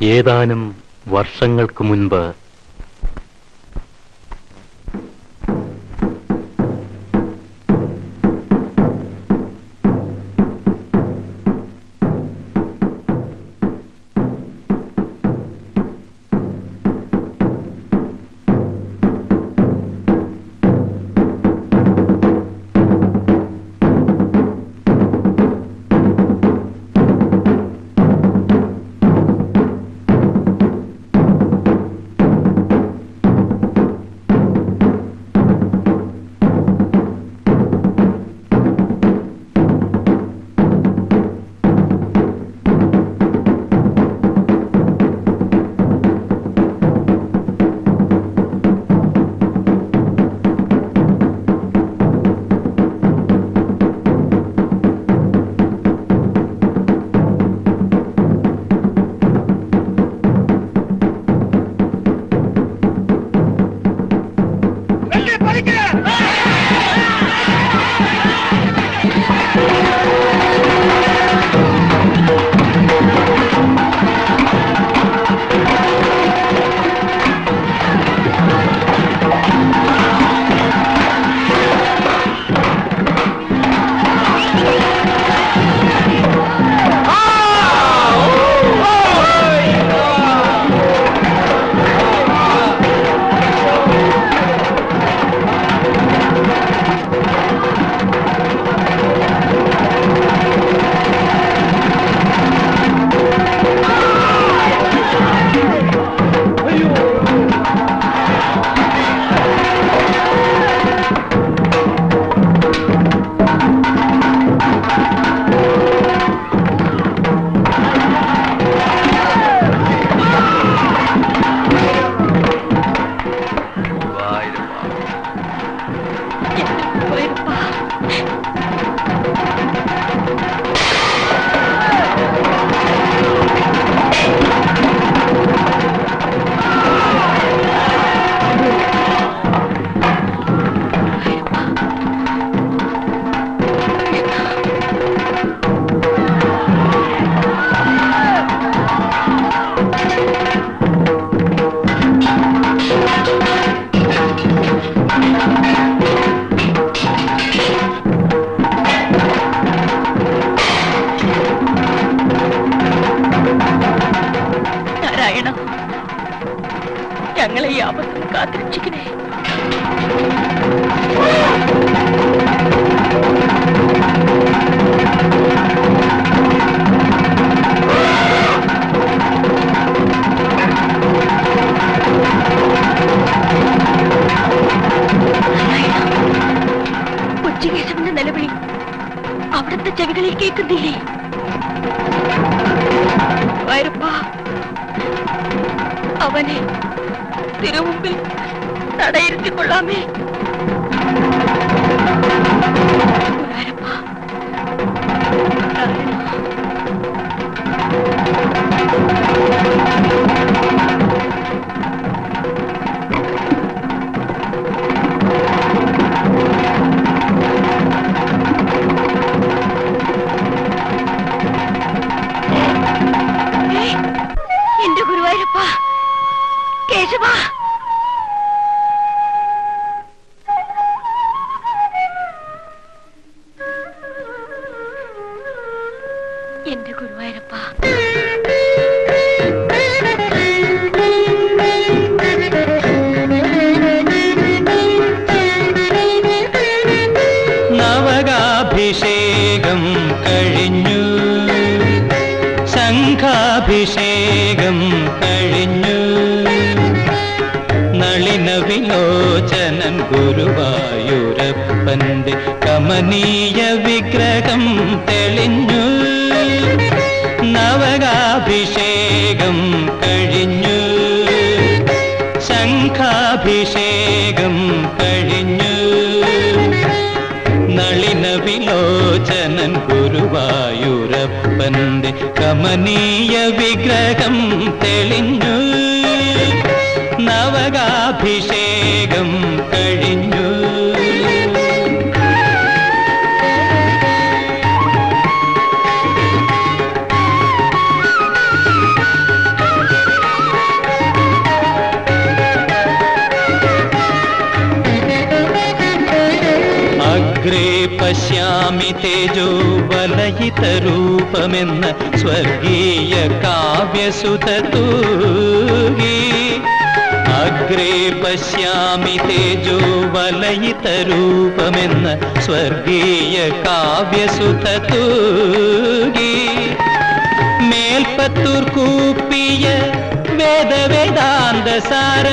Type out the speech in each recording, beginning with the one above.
ഏതാനും വർഷങ്ങൾക്ക് മുൻപ് ഞങ്ങളെ ഈ ആപത്തും കാത്തിരക്ഷിക്കണേ. കൊച്ചുകേശവന്റെ നിലവിളി അവിടുത്തെ ചെവികളിൽ കേൾക്കുന്നില്ലേ? അവനെ തിരുമുമ്പിൽ തടയിരുത്തിക്കൊള്ളാമേ. എന്റെ ഗുരുവായൂരപ്പ, കേശവ, എന്റെ ഗുരുവായൂരപ്പ. നവകാഭിഷേകം കഴിഞ്ഞു, ശംഖാഭിഷേകം കഴിഞ്ഞു, നളിന വിലോചനൻ ഗുരുവായൂരപ്പന്റെ കമനീയ വിഗ്രഹം തെളിഞ്ഞു. നവകാഭിഷേകം കഴിഞ്ഞു, ശംഖാഭിഷേകം കഴിഞ്ഞു, നളിന വിലോചനൻ ഗുരുവായൂരപ്പന്റെ കമനീയ വിഗ്രഹം തെളിഞ്ഞു. നവകാഭിഷേകം കഴിഞ്ഞു. പശ്യാമി തേജോ വലയിതരൂപമെന്ന സ്വർഗീയ കാവ്യസുത തൂകി അഗ്രേ പശ്യാമി തേജോ വലയിതരൂപമെന്ന സ്വർഗീയ കാവ്യസുത തൂകി മേൽപ്പത്തൂർ കൂപ്പിയ വേദവേദാന്തസാര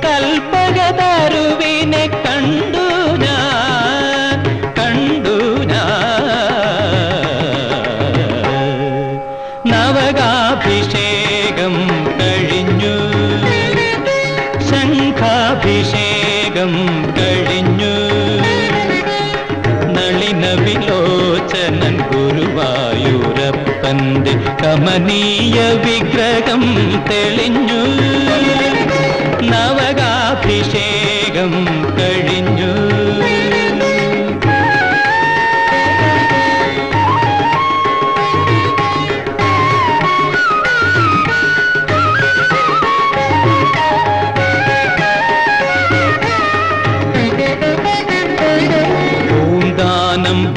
കൽപ്പകതരുവിനെ കണ്ടു ഞാൻ നവകാഭിഷേകം കഴിഞ്ഞു ശംഖാഭിഷേകം കഴിഞ്ഞു നളിന വിലോചനൻ ഗുരുവായൂരപ്പന്റെ കമനീയ വിഗ്രഹം തെളിഞ്ഞു നവകാഭിഷേകം കഴിഞ്ഞു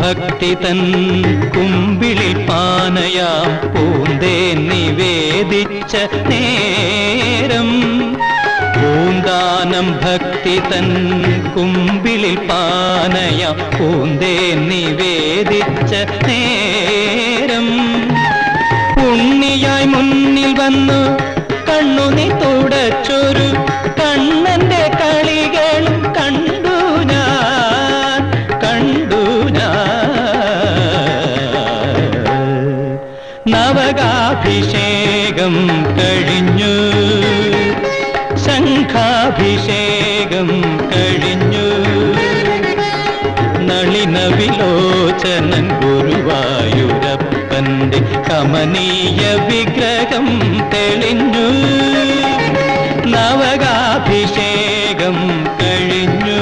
ഭക്തി തൻ കുമ്പിളിൽ പാനയാം പൂന്തേ നിവേദിച്ച നേരം പൂന്താനം ഭക്തി തൻ കുമ്പിളിൽ പാനയാം പൂന്തേ നിവേദിച്ച നേരം പുണ്ണിയായി മുന്നിൽ വന്നു കണ്ണുനി തുടച്ചൊരു കണ്ണന്റെ കളികളും കണ്ടു ഞാൻ നവകാഭിഷേകം കഴിഞ്ഞു ശംഖാഭിഷേകം കഴിഞ്ഞു നളിന വിലോചനൻ ഗുരുവായൂരപ്പന്റെ കമനീയ വിഗ്രഹം തെളിഞ്ഞു നവകാഭിഷേകം കഴിഞ്ഞു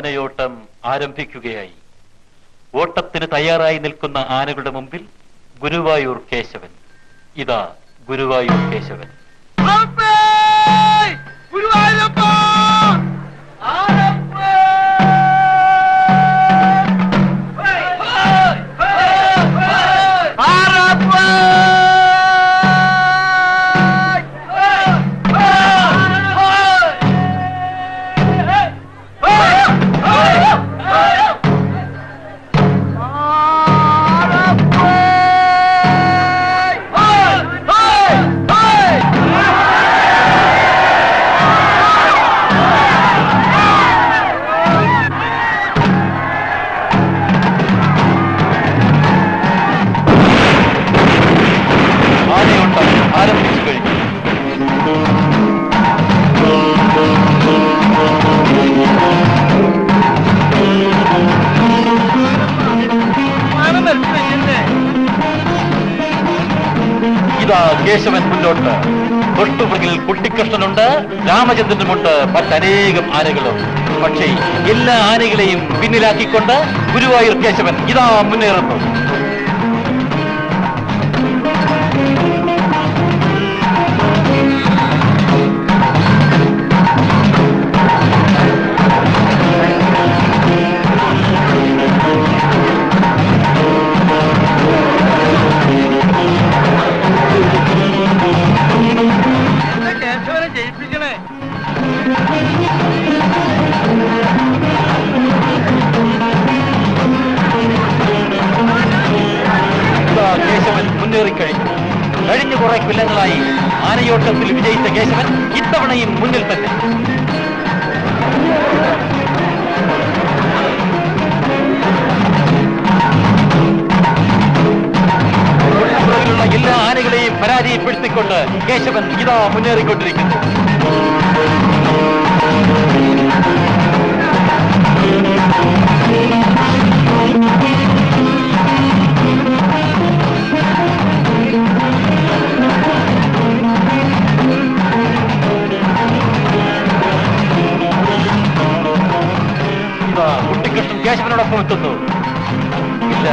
ആനയോട്ടം ആരംഭിക്കുകയായി. ഓട്ടത്തിന് തയ്യാറായി നിൽക്കുന്ന ആനകളുടെ മുമ്പിൽ ഗുരുവായൂർ കേശവൻ. ഇതാ ഗുരുവായൂർ കേശവൻ. ഇതാ കേശവൻ മുന്നോട്ട്. തൊട്ടുപുറകിൽ കുട്ടിക്കൃഷ്ണനുണ്ട്, രാമചന്ദ്രനുമുണ്ട്, മറ്റനേകം ആനകളും. പക്ഷേ എല്ലാ ആനകളെയും പിന്നിലാക്കിക്കൊണ്ട് ഗുരുവായൂർ കേശവൻ ഇതാ മുന്നേറുന്നു. കേശവൻ മുന്നേറിക്കഴിഞ്ഞു. കഴിഞ്ഞ കുറെ കൊല്ലങ്ങളായി ആനയോട്ടത്തിൽ വിജയിച്ച കേശവൻ ഇത്തവണയും മുന്നിൽ തന്നെ. ുള്ള എല്ലാ ആനകളെയും പരാജയപ്പെടുത്തിക്കൊണ്ട് കേശവൻ ഇതാ മുന്നേറിക്കൊണ്ടിരിക്കുന്നു. കുട്ടിക്കൃഷ്ണൻ കേശവനോടൊപ്പം എത്തുന്നു. ഇല്ല,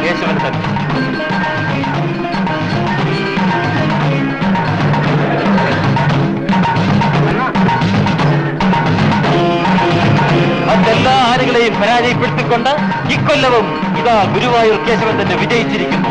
കേശവൻ തന്നെ. മറ്റെല്ലാ ആനകളെയും പരാജയപ്പെടുത്തിക്കൊണ്ട് ഇക്കൊല്ലവും ഇതാ ഗുരുവായൂർ കേശവൻ തന്നെ വിജയിച്ചിരിക്കുന്നു.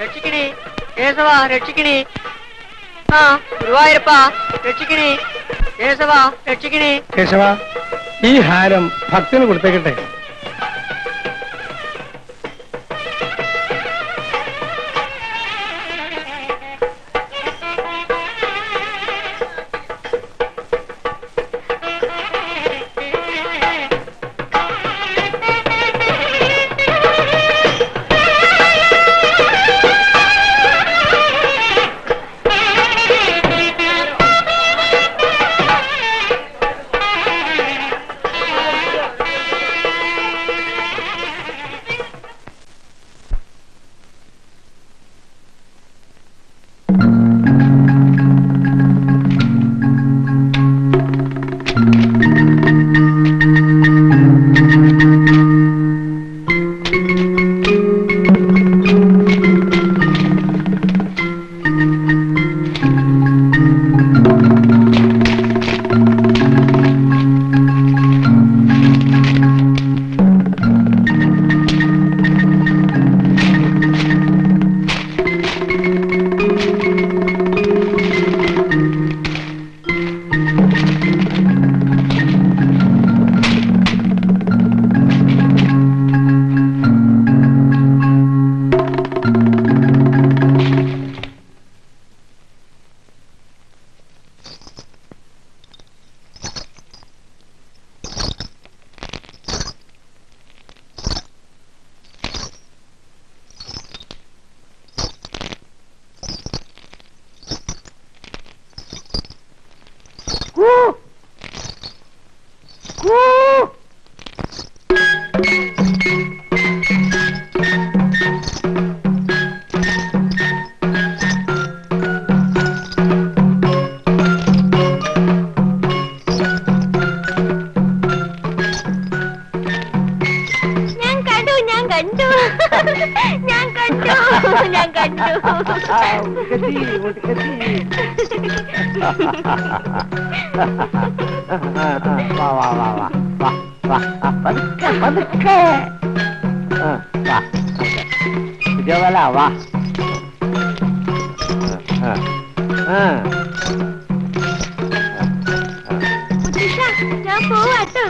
രക്ഷിക്കണേ, കേശവ രക്ഷിക്കണേ, ആ ഗുരുവായൂരപ്പ രക്ഷിക്കണേ, കേശവ രക്ഷിക്കണേ. കേശവ, ഈ ഹാരം ഭക്തന് കൊടുത്തേക്കട്ടെ. ഞാൻ പോവാട്ടോ.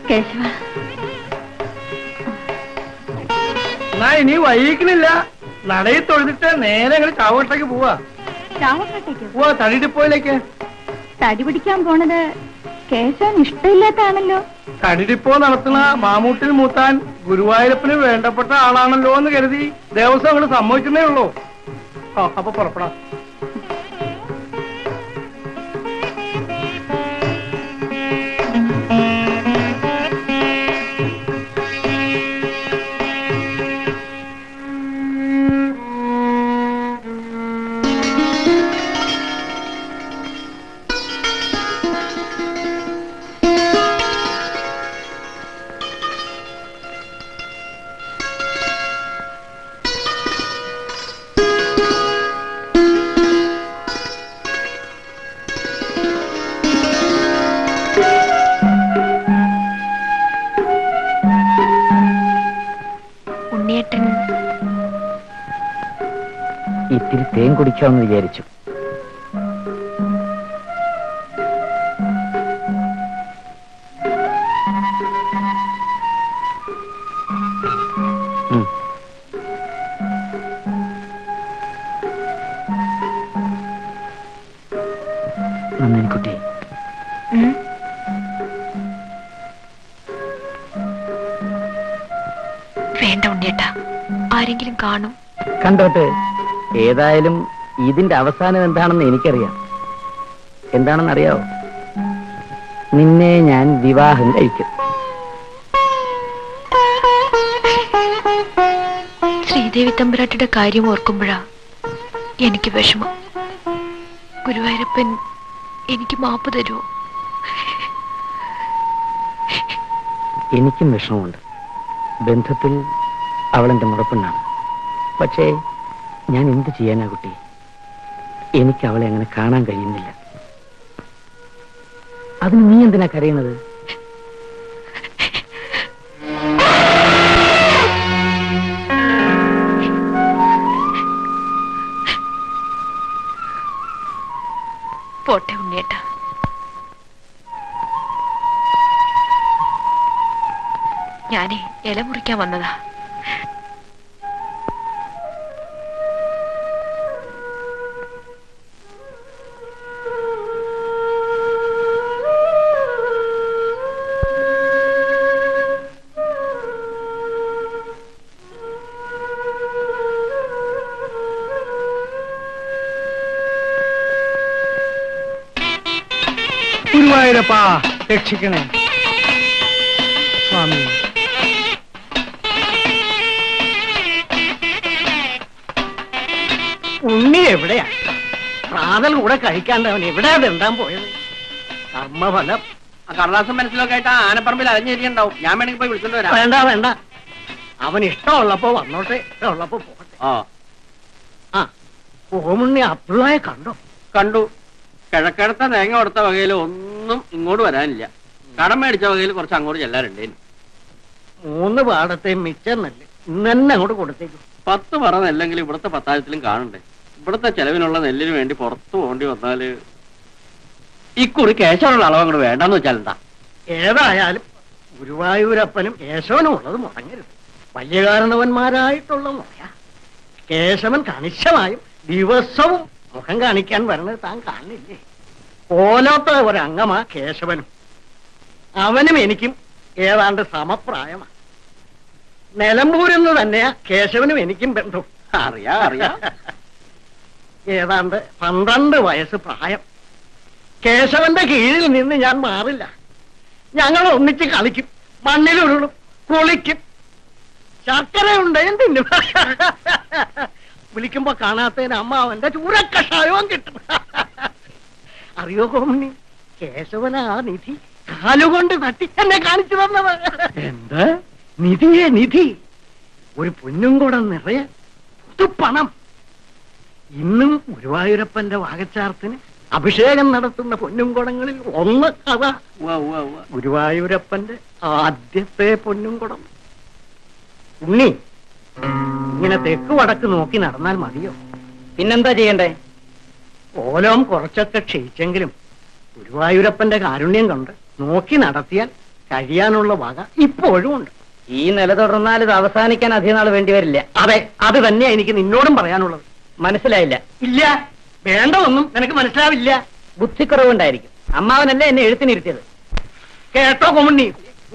കേശവ, ഇനി വൈകിക്കണില്ല. നടയിൽ തൊഴുതിട്ട് നേരെ ഞങ്ങൾ ചാവട്ടേക്ക് പോവാ. പോവാ തടിഡിപ്പോയിലേക്ക്. തടി പിടിക്കാൻ പോണത് കേശവന് ഇഷ്ടമില്ലാത്താണല്ലോ. തടിഡിപ്പോ നടത്തുന്ന മാമൂട്ടിൽ മൂത്താൻ ഗുരുവായൂരപ്പന് വേണ്ടപ്പെട്ട ആളാണല്ലോ എന്ന് കരുതി ദേവസ്വം അങ്ങോട്ട് സമ്മതിക്കുന്നേ ഉള്ളൂ. അപ്പൊ പുറപ്പെടാം. ഇത്തിരി തേൻ കുടിക്കാമെന്ന് വിചാരിച്ചു. നന്ദിനിക്കുട്ടി, വേണ്ട ഉണ്ണിയേട്ടാ, ആരെങ്കിലും കാണും. കണ്ടോട്ടെ. ഏതായാലും ഇതിന്റെ അവസാനം എന്താണെന്ന് എനിക്കറിയാം. എന്താണെന്നറിയാവോ? നിന്നെ ഞാൻ വിവാഹം കഴിക്കും. ശ്രീദേവി തമ്പുരാട്ടിയുടെ കാര്യം ഓർക്കുമ്പോഴാ എനിക്ക് വിഷമം. ഗുരുവായൂരപ്പൻ എനിക്ക് മാപ്പ് തരുമോ? എനിക്കും വിഷമമുണ്ട്. ബന്ധത്തിൽ അവളെന്റെ മുറപ്പെണ്ണാണ്. പക്ഷേ ഞാൻ എന്ത് ചെയ്യാനാ കുട്ടി? എനിക്ക് അവളെ അങ്ങനെ കാണാൻ കഴിയുന്നില്ല. അതിന് നീ എന്തിനാ കരയുന്നത്? പോട്ടെ ഉണ്ണിയേട്ടാ. ഞാനേ ഇല മുറിക്കാൻ വന്നതാ. ഗുരുവായൂരപ്പാ രക്ഷിക്കണേ സ്വാമി. ഉണ്ണി എവിടെയാ? പ്രാതൽ കൂടെ കഴിക്കാണ്ട് അവൻ എവിടെയാ തെണ്ടാൻ പോയത്? കർമ്മഫലം. കടലാസം മനസ്സിലൊക്കെ ആയിട്ട് ആനപ്പറമ്പിൽ അലഞ്ഞിരിക്കണ്ടാവും. ഞാൻ വേണമെങ്കിൽ പോയി വിളിച്ചോണ്ട് വരാം. വേണ്ട വേണ്ട, അവൻ ഇഷ്ടമുള്ളപ്പോ വന്നോട്ടെ, ഇഷ്ടമുള്ളപ്പോ പോകട്ടെ. ആ ഓമുണ്ണി അബ്ദുള്ളയെ കണ്ടോ? കണ്ടു. കിഴക്കടുത്ത തേങ്ങ കൊടുത്ത വകയിൽ ഒന്നും ഇങ്ങോട്ട് വരാനില്ല. കടം മേടിച്ച വകയിൽ കുറച്ച് അങ്ങോട്ട് ചെല്ലാറുണ്ടേ. 3 പാടത്തെ മിച്ചം നെല്ല് ഇന്ന് തന്നെ അങ്ങോട്ട് കൊടുത്തേക്കും. 10 പറ നെല്ലെങ്കിൽ ഇവിടുത്തെ 10,000-ത്തിലും കാണണ്ടേ? ഇവിടുത്തെ ചെലവിനുള്ള നെല്ലിന് വേണ്ടി പുറത്തു പോകേണ്ടി വന്നാല് ഇക്കുറി കേശവനുള്ള അളവ് അങ്ങോട്ട് വേണ്ടെന്ന് വെച്ചാൽ എന്താ? ഏതായാലും ഗുരുവായൂരപ്പനും കേശവനും ഉള്ളത് മുടങ്ങരുത്. വലിയ കാരണവന്മാരായിട്ടുള്ള മുറയാ. കേശവൻ കണിശമായും ദിവസവും മുഖം കാണിക്കാൻ വരണത് താൻ കാണില്ലേ? ഓലോത്ത ഒരംഗമാ കേശവനും. അവനും എനിക്കും ഏതാണ്ട് സമപ്രായമാണ്. നിലമ്പൂരിന്ന് തന്നെയാ കേശവനും എനിക്കും ബന്ധം. അറിയാം. ഏതാണ്ട് 12 വയസ്സ് പ്രായം. കേശവന്റെ കീഴിൽ നിന്ന് ഞാൻ മാറില്ല. ഞങ്ങൾ ഒന്നിച്ച് കളിക്കും, മണ്ണിലുരുളും, കുളിക്കും, ശർക്കരയുണ്ടെയും തിന്നും. വിളിക്കുമ്പോ കാണാത്തതിന് അമ്മ അവന്റെ ചൂരക്കഷായവും കിട്ടും. അറിയോ കോമണി, കേശവന ആ നിധി കാലുകൊണ്ട് തട്ടി എന്നെ കാണിച്ചു തന്നത്. എന്ത് നിധിയെ? നിധി ഒരു പൊന്നും കൂടെ നിറയെ പുതുപ്പണം. ഇന്നും ഗുരുവായൂരപ്പന്റെ വാകച്ചാർത്തിന് അഭിഷേകം നടത്തുന്ന പൊന്നുംകുടങ്ങളിൽ ഒന്ന് അതാ. ഗുരുവായൂരപ്പന്റെ ആദ്യത്തെ പൊന്നുംകുടം. ഉണ്ണി, ഇങ്ങനെ തെക്ക് വടക്ക് നോക്കി നടന്നാൽ മതിയോ? പിന്നെന്താ ചെയ്യണ്ടേ? ഓലോം കുറച്ചൊക്കെ ക്ഷയിച്ചെങ്കിലും ഗുരുവായൂരപ്പന്റെ കാരുണ്യം കൊണ്ട് നോക്കി നടത്തിയാൽ കഴിയാനുള്ള വക ഇപ്പോഴും ഉണ്ട്. ഈ നില തുടർന്നാൽ ഇത് അവസാനിക്കാൻ അധികം നാൾ വേണ്ടി വരില്ല. അതെ, അത് തന്നെയാ എനിക്ക് നിന്നോടും പറയാനുള്ളത്. മനസ്സിലായില്ല? ഇല്ല, വേണ്ടതൊന്നും നിനക്ക് മനസ്സിലാവില്ല. ബുദ്ധിക്കുറവുണ്ടായിരിക്കും. അമ്മാവനല്ലേ എന്നെ എഴുത്തിനിരുത്തിയത്. കേട്ടോ കൊമുണ്ണി,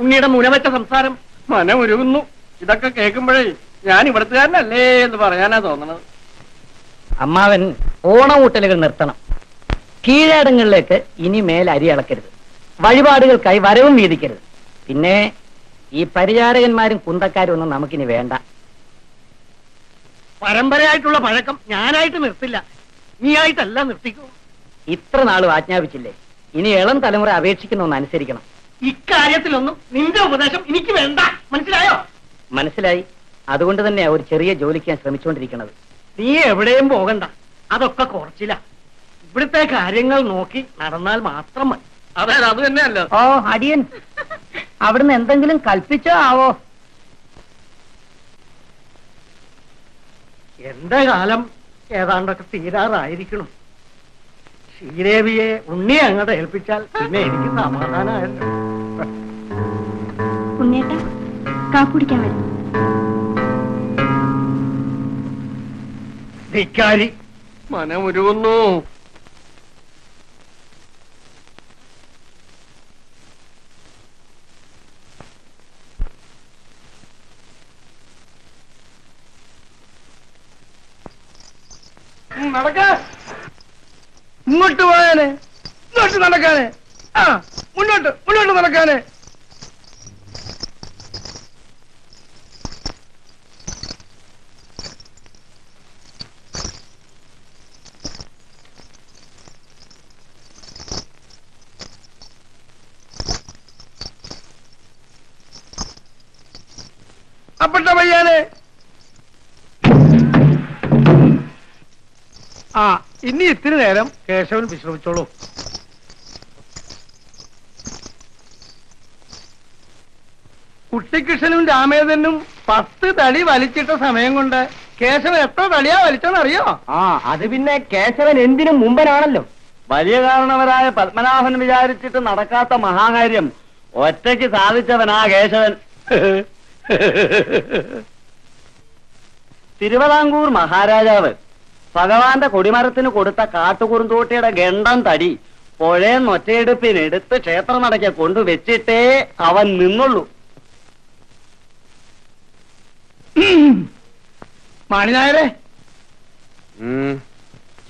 ഉണ്ണിയുടെ മുനവറ്റ സംസാരം മനമുരുകുന്നു. ഇതൊക്കെ കേൾക്കുമ്പോഴേ ഞാൻ ഇവിടുത്തുകാരനല്ലേ എന്ന് പറയാനാ തോന്നണത്. അമ്മാവൻ ഓണമൂട്ടലുകൾ നിർത്തണം. കീഴടങ്ങളിലേക്ക് ഇനി മേൽ അരി അളക്കരുത്. വഴിപാടുകൾക്കായി വരവും വീതിക്കരുത്. പിന്നെ ഈ പരിചാരകന്മാരും കുന്തക്കാരും ഒന്നും നമുക്കിനി വേണ്ട. പരമ്പരയായിട്ടുള്ള പഴക്കം ഞാനായിട്ട് നിർത്തില്ല, നീയായിട്ടല്ല നിർത്തിക്കൂ. ഇത്ര നാളും ആജ്ഞാപിച്ചില്ലേ, ഇനി ഇളം തലമുറ അപേക്ഷിക്കുന്ന ഒന്ന് അനുസരിക്കണം. ഇക്കാര്യത്തിലൊന്നും നിന്റെ ഉപദേശം എനിക്ക് വേണ്ട, മനസ്സിലായോ? മനസ്സിലായി. അതുകൊണ്ട് തന്നെയാ ഒരു ചെറിയ ജോലിക്ക് ഞാൻ ശ്രമിച്ചുകൊണ്ടിരിക്കുന്നത്. നീ എവിടെയും പോകണ്ട, അതൊക്കെ കുറച്ചില്ല. ഇവിടുത്തെ കാര്യങ്ങൾ നോക്കി നടന്നാൽ മാത്രം മതി. അതെ, അത് തന്നെയല്ലോ. ഓ അടിയൻ അവിടുന്ന് എന്തെങ്കിലും കൽപ്പിച്ചോ ആവോ? എന്റെ കാലം ഏതാണ്ടൊക്കെ തീരാറായിരിക്കണം. ശ്രീദേവിയെ ഉണ്ണിയെ അങ്ങോട്ട് ഏൽപ്പിച്ചാൽ പിന്നെ എനിക്ക് സമാധാനമായല്ലോ. ഉണ്ണിയേട്ടാ, കാപ്പുടിക്കാൻ വരും. ധിക്കാരി, മനമുരുകുന്നു. നടക്ക, ഇങ്ങോട്ട് പോയാനെ, ഇങ്ങോട്ട് നടക്കാനെ, മുന്നോട്ട് മുന്നോട്ട് നടക്കാനെ. ആ ഇനി ഇത്തിരി നേരം കേശവൻ വിശ്രമിച്ചോളൂ. കുട്ടിക്കൃഷ്ണനും രാമേന്ദ്രനും 10 തടി വലിച്ചിട്ട സമയം കൊണ്ട് കേശവൻ എത്ര തടിയാ വലിച്ചെന്നറിയോ? ആ അത് പിന്നെ കേശവൻ എന്തിനും മുമ്പനാണല്ലോ. വലിയ കാരണവരായ പത്മനാഭൻ വിചാരിച്ചിട്ട് നടക്കാത്ത മഹാകാര്യം ഒറ്റയ്ക്ക് സാധിച്ചവനാ കേശവൻ. തിരുവിതാംകൂർ മഹാരാജാവ് ഭഗവാന്റെ കൊടിമരത്തിന് കൊടുത്ത കാട്ടുകുറുന്തോട്ടിയുടെ ഗണ്ടം തടി പുഴയെന്ന് ഒറ്റയെടുപ്പിനെടുത്ത് ക്ഷേത്രനടയ്ക്ക് കൊണ്ടുവച്ചിട്ടേ അവൻ നിന്നുള്ളൂ. മാണിനായരെ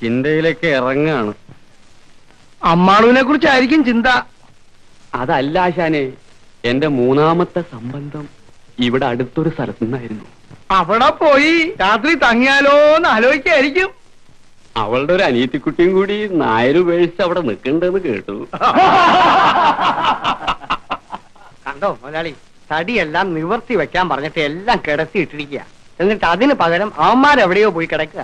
ചിന്തയിലേക്ക് ഇറങ്ങാണ്. അമ്മാളുവിനെ കുറിച്ചായിരിക്കും ചിന്ത. അതല്ല ആശാനെ, എന്റെ മൂന്നാമത്തെ സംബന്ധം ഇവിടെ അടുത്തൊരു സ്ഥലത്തു നിന്നായിരുന്നു. അവിടെ പോയി രാത്രി തങ്ങിയാലോന്ന് ആലോചിക്കായിരിക്കും. അവളുടെ ഒരു അനിയത്തിക്കുട്ടിയും കൂടി നായര് ഉപേക്ഷിച്ച് അവിടെ നിൽക്കണ്ടെന്ന് കേട്ടു. കണ്ടോ മുതലാളി, തടിയെല്ലാം നിവർത്തി വെക്കാൻ പറഞ്ഞിട്ട് എല്ലാം കിടത്തി ഇട്ടിരിക്കുക. എന്നിട്ട് അതിന് പകരം അവന്മാരെവിടെയോ പോയി കിടക്കുക.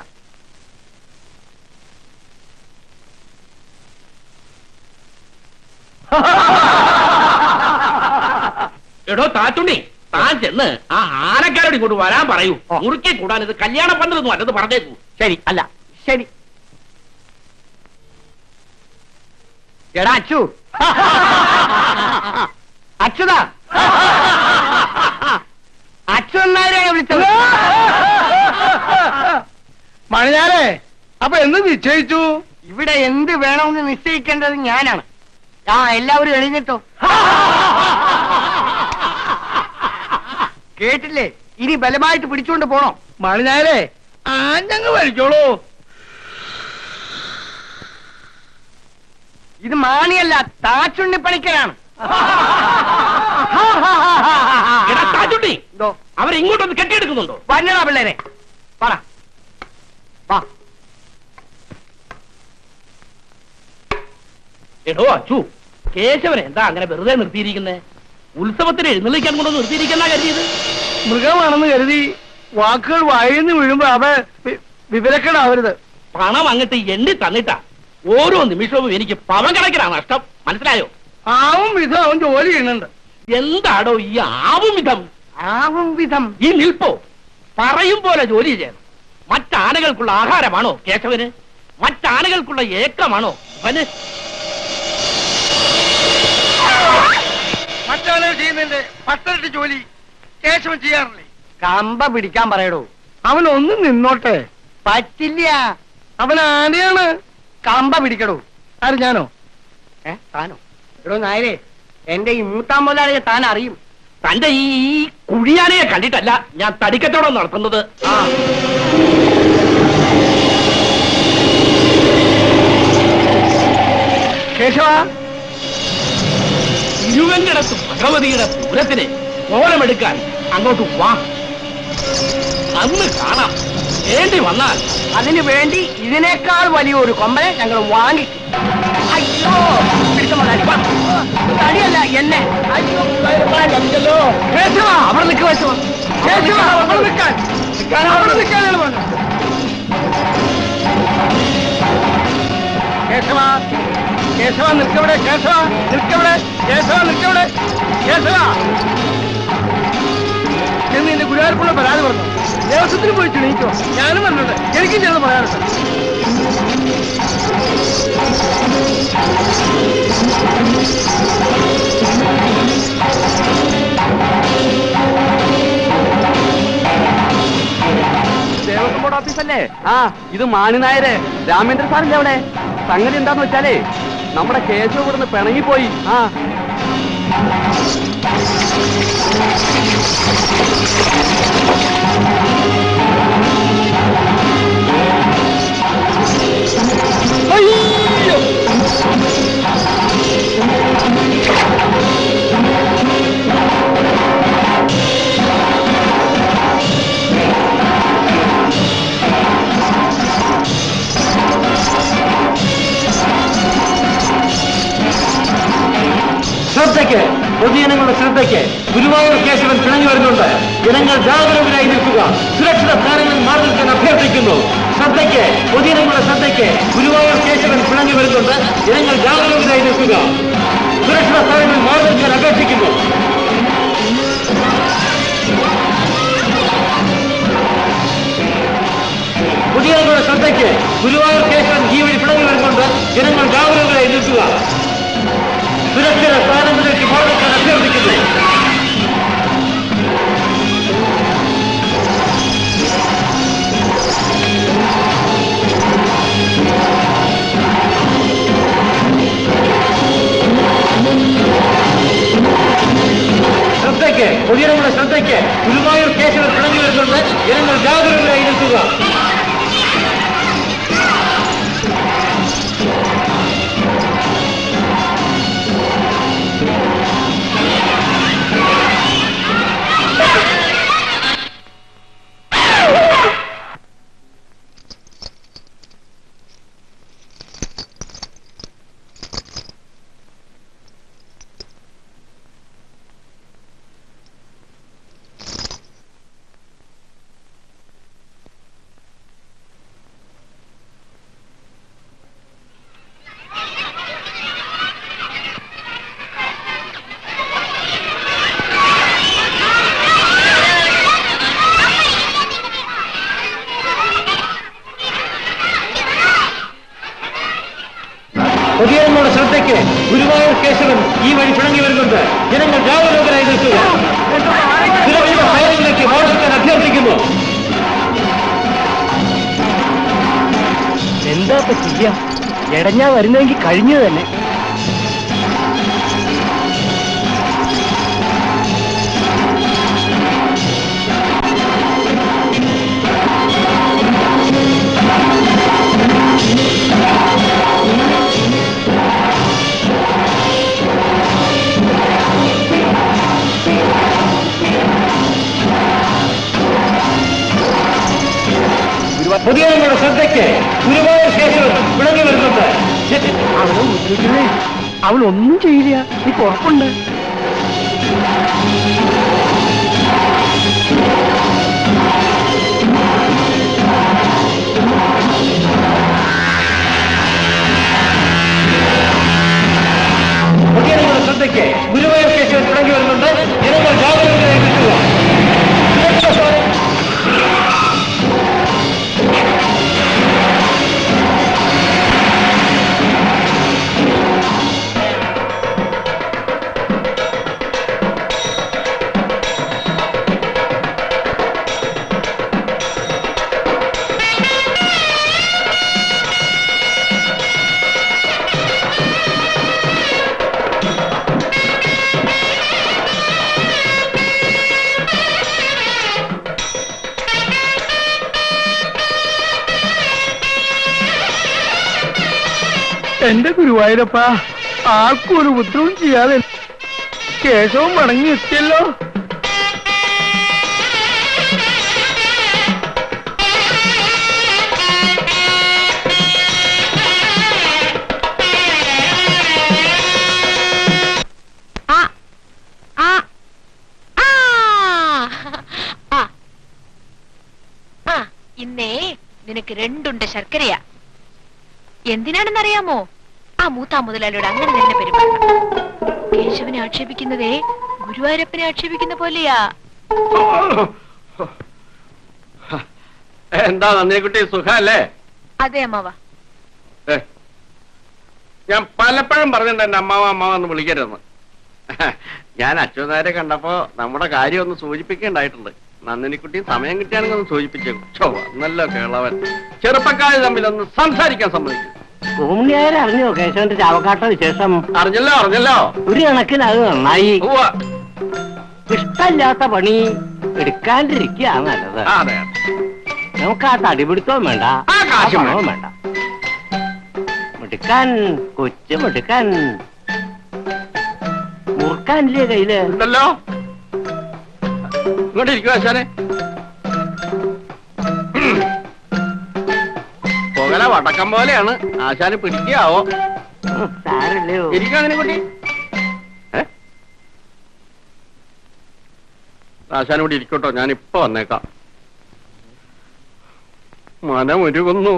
എടോ താറ്റുണ്ണി, താൻ ചെന്ന് ആ ആനക്കാരോട് ഇങ്ങോട്ട് വരാൻ പറയൂ. മുറുക്കി കൂടാൻ ഇത് കല്യാണ പന്തലൊന്നും അല്ലത് പറഞ്ഞേക്കൂ. ശരി. അല്ല ശരി. എടാ അച്ചു, അച്യുതാ, അച്ചു എന്നാരെയാണ് വിളിച്ചത്? മണിഞ്ഞാലേ അപ്പൊ എന്ത് നിശ്ചയിച്ചു? ഇവിടെ എന്ത് വേണമെന്ന് നിശ്ചയിക്കേണ്ടത് ഞാനാണ്. ആ എല്ലാവരും എഴുന്നേറ്റോ. കേട്ടില്ലേ? ഇനി ബലമായിട്ട് പിടിച്ചുകൊണ്ട് പോണോ? മണിഞ്ഞാലേ ആഞ്ഞങ്ങ് വലിച്ചോളൂ. ഇത് മാണിയല്ല, താച്ചുണ്ണി പണിക്കരാണ്. എടാ താറ്റുണ്ണി, എന്തോ അവരിങ്ങോട്ടൊന്ന് കെട്ടിയെടുക്കുന്നുണ്ടോ? വന്നടാ പിള്ളേരെ, പറ വാ. എടോ അച്ചു, കേശവനെ എന്താ അങ്ങനെ വെറുതെ നിർത്തിയിരിക്കുന്നേ? ഉത്സവത്തിന് എഴുന്നള്ളിക്കാൻ കൊണ്ടൊന്ന് നിർത്തിയിരിക്കുന്ന കരുതിയത്? മൃഗമാണെന്ന് കരുതി വാക്കുകൾ വായിന്ന് വീഴുമ്പോ അവ വിവരക്കേടാവരുത്. പണം അങ്ങട്ട് എണ്ണി തന്നിട്ടാ ഓരോ നിമിഷവും എനിക്ക് പവൻ കണക്കിനാണ് നഷ്ടം. മനസ്സിലായോ? ആവും വിധം അവൻ ജോലി ചെയ്യുന്നുണ്ട്. എന്താടോ ഈ ആവും വിധം? ആവും വിധം ഈ നിൽപ്പോ പറയും പോലെ ജോലി ചെയ്യണം. മറ്റാനകൾക്കുള്ള ആഹാരമാണോ കേശവന്? മറ്റാനകൾക്കുള്ള ഏക്കമാണോ അവന്? മറ്റാളുകൾ ചെയ്യുന്നതിന്റെ 10 ഇരട്ടി ജോലി കേശവൻ ചെയ്യാറില്ലേ? കമ്പ പിടിക്കാൻ പറയടോ. അവൻ ഒന്നും നിന്നോട്ടെ. പറ്റില്ല, അവൻ ആനയാണ്. കമ്പ പിടിക്കടോ. ആര്, ഞാനോ? താനോ? എടോ നായരെ, എന്റെ ഈ മൂത്താം മുതലാളിയെ താൻ അറിയും. തന്റെ ഈ കുഴിയാനയെ കണ്ടിട്ടല്ല ഞാൻ തടിക്കച്ചവടം നടത്തുന്നത്. കേശവ, ഇരുവങ്കടത്ത് ഭഗവതിയുടെ പൂരത്തിന് കോലമെടുക്കാൻ അങ്ങോട്ട് വാ. അന്ന് കാണാം. വേണ്ടി വന്നാൽ അതിനു വേണ്ടി ഇതിനേക്കാൾ വലിയൊരു കൊമ്പനെ ഞങ്ങൾ വാങ്ങിക്കും. അയ്യോ പിടിച്ച മുതലാളി, വാ. തടിയല്ല എന്നെ. അയ്യോ കേശവ അവിടെ നിൽക്കുക. കേശവ കേശവ അവിടെ നിൽക്കാൻ, അവിടെ നിൽക്കാനാണ് പറഞ്ഞത്. കേശവ കേശവ നിൽക്കവിടെ. കേശവ നിൽക്കവിടെ. കേശവ നിൽക്കവിടെ. കേശവ എന്ന് എന്റെ ഗുരുവായൂർക്കുള്ള പരാതി പറഞ്ഞു. ദേവസ്വത്തിന് പോയി ക്ഷണിക്കോ? ഞാനും പറഞ്ഞിട്ടുണ്ട്. എനിക്കും ചേർന്ന് പറയാറുണ്ട്. ദേവസ്വം ബോർഡ് ഓഫീസല്ലേ? ആ, ഇത് മാണിനായര് രാമേന്ദ്ര സാറിന്റെ അവിടെ. സംഗതി എന്താന്ന് വെച്ചാലേ, നമ്മുടെ കേശവ് ഇവിടുന്ന് പിണങ്ങിപ്പോയി. ആ ശ്രദ്ധയ്ക്ക്, പൊതുജനങ്ങളുടെ ശ്രദ്ധയ്ക്ക്, ഗുരുവായൂർ കേശവൻ പിണങ്ങി വരുന്നുണ്ട്. ജനങ്ങൾ ജാഗരൂകരായി നിൽക്കുക. സുരക്ഷിത സ്ഥാനങ്ങളിൽ മാറി നിൽക്കാൻ അഭ്യർത്ഥിക്കുന്നു. ശ്രദ്ധയ്ക്ക്. ശ്രദ്ധയ്ക്ക് പൊതുജനങ്ങളുടെ ശ്രദ്ധയ്ക്ക് ഗുരുവായൂർ കേശവൻ പിണങ്ങി വരുന്നുണ്ട്. ജനങ്ങൾ ജാഗരൂകരായി നിൽക്കുക. സുരക്ഷിത സ്ഥാനങ്ങളിൽ മാറി നിൽക്കാൻ അപേക്ഷിക്കുന്നു. പൊതുജനങ്ങളുടെ ശ്രദ്ധയ്ക്ക് ഗുരുവായൂർ കേശവൻ ഈ വഴി പിണങ്ങി വരുന്നുണ്ട്. ജനങ്ങൾ ജാഗരൂകരായി നിൽക്കുക. സുരക്ഷിത സ്ഥാനങ്ങളിലേക്ക് മാറി നിൽക്കാൻ അഭ്യർത്ഥിക്കുന്നു. ശ്രദ്ധയ്ക്ക് പൊതുജനങ്ങളുടെ ശ്രദ്ധയ്ക്ക് ഗുരുവായൂർ കേശവൻ പിണങ്ങി വരുന്നുണ്ട്. ജനങ്ങൾ ജാഗരൂകരായി നിൽക്കുക. പൊതുജനങ്ങളുടെ ശ്രദ്ധയ്ക്ക് ഗുരുവായൂർ കേശവൻ ഈ വഴി പിണങ്ങി വരുന്നുണ്ട്. ജനങ്ങൾ ജാഗരൂകരായി നിൽക്കുക. സുരക്ഷിത സ്ഥാനങ്ങളിലേക്ക് മാറി നിൽക്കാൻ അഭ്യർത്ഥിക്കുന്നു. എന്താ ചെയ്യാ? എടഞ്ഞാ വരുന്നെങ്കിൽ കഴിഞ്ഞു തന്നെ. പൊതുജനങ്ങളുടെ ശ്രദ്ധയ്ക്ക് ഗുരുവായൂർ കേശവൻ പിണങ്ങി വരുന്നുണ്ട്. അവനെ ഉദ്ദേശിക്കുന്നേ അവനൊന്നും ചെയ്യില്ല. എനിക്ക് ഉറപ്പുണ്ട്. പൊതുജനങ്ങളുടെ ശ്രദ്ധയ്ക്ക് ഗുരുവായൂർ കേശവൻ പിണങ്ങി വരുന്നുണ്ട്. ജനങ്ങൾ ജാഗരൂകരായി നിൽക്കുക. എന്റെ ഗുരുവായൂരപ്പ, ആർക്കും ഒരു ഉപദ്രവം ചെയ്യാതെ കേശവൻ മടങ്ങി എത്തിയല്ലോ. ഇന്നേ നിനക്ക് രണ്ടുണ്ട് ശർക്കരയാ. എന്തിനാണെന്നറിയാമോ? ആ മൂത്താ മുതലാളിയോട് അങ്ങനെ തന്നെ പെരുമാറണം. കേശവനെ ആക്ഷേപിക്കുന്നതേ ഗുരുവായൂരപ്പനെ ആക്ഷേപിക്കുന്ന പോലെയാ. എന്താ നന്ദിനിക്കുട്ടി, സുഖല്ലേ? അതെ അമ്മാവ. ഞാൻ പലപ്പോഴും പറഞ്ഞിട്ടുണ്ട് എന്റെ അമ്മാവ അമ്മാവ എന്ന് വിളിക്കരുതെന്ന്. ഞാൻ അച്യുതനാരെ കണ്ടപ്പോ നമ്മുടെ കാര്യം ഒന്ന് സൂചിപ്പിക്കേണ്ടായിട്ടുണ്ട്. നന്ദിനിക്കുട്ടി സമയം കിട്ടിയാണെങ്കിൽ ഒന്ന് സൂചിപ്പിച്ചേക്കും. നല്ല കേളവൻ. ചെറുപ്പക്കാർ തമ്മിലൊന്ന് സംസാരിക്കാൻ സമ്മതിക്കും. കോമണിയാരെ അറിഞ്ഞോ കേശവന്റെ ചാവക്കാട്ട വിശേഷം? അറിഞ്ഞല്ലോ അറിഞ്ഞല്ലോ. ഒരു കണക്കിന് അത് നന്നായി. ഇഷ്ടമില്ലാത്ത പണി എടുക്കാണ്ടിരിക്കുക നല്ലത്. അതെ, നമുക്ക് ആ തടിപിടുത്തവും വേണ്ട, കാശും വേണ്ട. മിടുക്കാൻ, കൊച്ചു മിടുക്കാൻ. മുറുക്കാനില്ലേ കയ്യില്? ഉണ്ടല്ലോ. ഇങ്ങോട്ട് ഇരിക്കുക ആശാനെ. പുകല വടക്കം പോലെയാണ്. ആശാന് പിടിക്കാവോ? സാരല്ലയോ. ഇരിക്കുക അതിനെ കുട്ടി. ആശാനും കൂടി ഇരിക്കട്ടോ, ഞാൻ ഇപ്പൊ വന്നേക്കാം. മനമൊരുകുന്നു.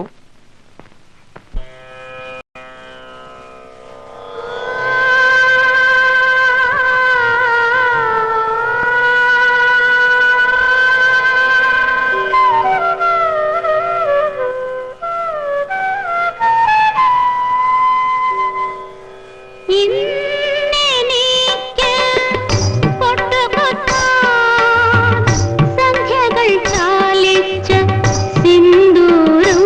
സന്ധ്യകൾ ചാലിച്ച സിന്ദൂരം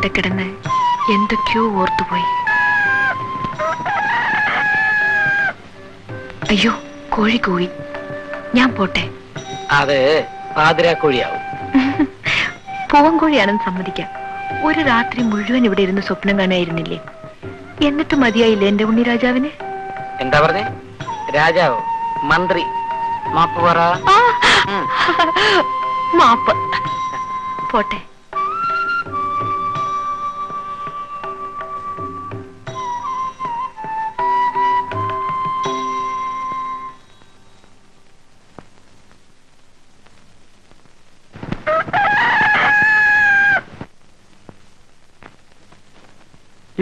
അവിടെ കിടന്ന് എന്തൊക്കെയോ ഓർത്തുപോയി. അയ്യോ, കോഴി കൂവി. ഞാൻ പോട്ടെ. അത് പാതിരാക്കോഴിയാവും. പൂവൻ കോഴിയാണെന്ന് സമ്മതിക്കാം. ഒരു രാത്രി മുഴുവൻ ഇവിടെ ഇരുന്ന് സ്വപ്നം കാണായിരുന്നില്ലേ? എന്നിട്ട് മതിയായില്ലേ എന്റെ ഉണ്ണി രാജാവിന്? എന്താ പറഞ്ഞേ? രാജാവോ? മന്ത്രി? മാപ്പ് പറ. മാപ്പ്. പോട്ടെ.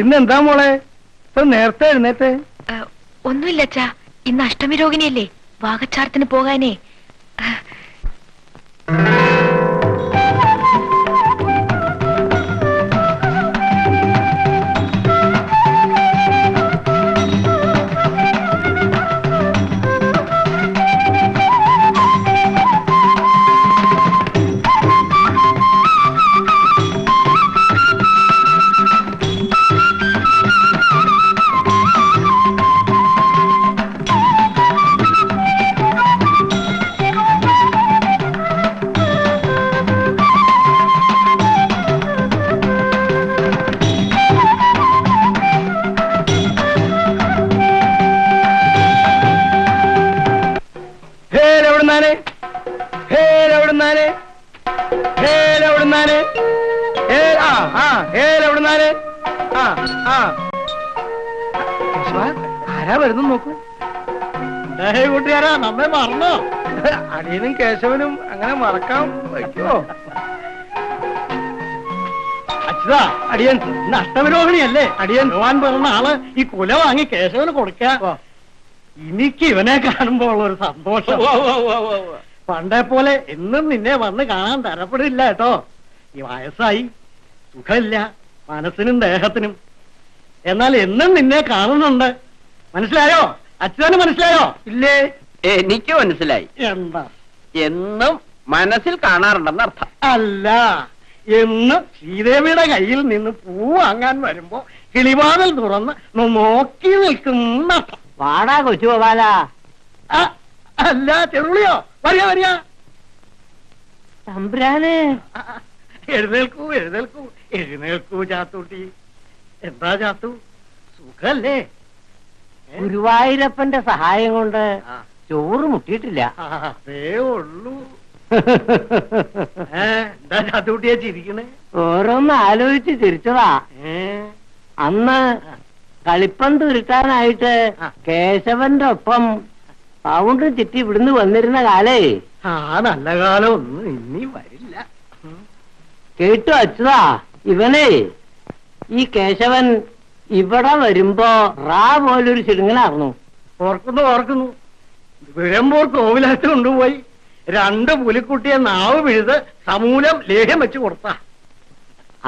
ഇന്നെന്താ മോളെ ഇപ്പൊ നേരത്തെ എഴുന്നേറ്റ്? ഒന്നുമില്ല അച്ഛാ, ഇന്ന് അഷ്ടമി രോഹിണിയല്ലേ, വാഗച്ചാർത്തിന് പോകാനേ. ആരാ വരുന്നു നോക്കൂ. കൂട്ടുകാരാ, നമ്മെ മറന്നോ? അടിയനും കേശവനും അങ്ങനെ മറക്കാൻ വയ്ക്കോ? അച്ഛാ, അടിയൻ നഷ്ടവിരോഹിണിയല്ലേ? അടിയൻ ഭഗവാൻ പറഞ്ഞ ആള് ഈ കുല വാങ്ങി കേശവന് കൊടുക്ക. എനിക്ക് ഇവനെ കാണുമ്പോ ഉള്ളൊരു സന്തോഷം പണ്ടേ പോലെ എന്നും നിന്നെ വന്ന് കാണാൻ തരപ്പെടില്ല കേട്ടോ. ഈ വയസ്സായി, സുഖമില്ല മനസ്സിനും ദേഹത്തിനും. എന്നാൽ എന്നും നിന്നെ കാണുന്നുണ്ട്. മനസ്സിലായോ? അച്ഛന് മനസ്സിലായോ? ഇല്ലേ? എനിക്ക് മനസ്സിലായി. എന്താ? എന്നും മനസ്സിൽ കാണാറുണ്ടെന്ന് അർത്ഥം. അല്ല, എന്നും ശ്രീദേവിയുടെ കയ്യിൽ നിന്ന് പൂ വാങ്ങാൻ വരുമ്പോ കിളിവാതിൽ തുറന്ന് നോക്കി നിൽക്കുന്ന അർത്ഥം. വാടാ കൊച്ചു ഗോപാല. അല്ല, ചെറുളിയോ? വരിക വരിക. തമ്പുരാനെ, എഴുന്നേൽക്കൂ എഴുന്നേൽക്കൂ എഴുന്നേൽക്കൂ ചാത്തൂട്ടി. എന്താ ചാത്തു, സുഖല്ലേ? ഗുരുവായൂരപ്പന്റെ സഹായം കൊണ്ട് ചോറ് മുട്ടിയിട്ടില്ല. അതേ ഉള്ളൂ. എന്താ ചാത്തൂട്ടിയെ ചിരിക്കണേ? ഓരോന്ന് ആലോചിച്ച് ചിരിച്ചതാ. അന്ന് കളിപ്പന്ത് ഉരുട്ടാനായിട്ട് കേശവന്റെ ഒപ്പം പൗണ്ട് ചുറ്റി ഇവിടുന്ന് വന്നിരുന്ന കാലേ. നല്ല കാലം ഒന്നും ഇനി വരില്ല. കേട്ടു അച്ഛതാ, ഇവനെ ഈ കേശവൻ ഇവിടെ വരുമ്പോ റാ പോലൊരു ചിടുങ്ങനായിരുന്നു. ഓർക്കുന്നു ഓർക്കുന്നു. വിഴമ്പൂർ കോവിലകത്ത് കൊണ്ടുപോയി 2 പുലിക്കുട്ടിയെ നാവ് പിഴുത് സമൂലം ലേഹ്യം വെച്ച് കൊടുത്ത.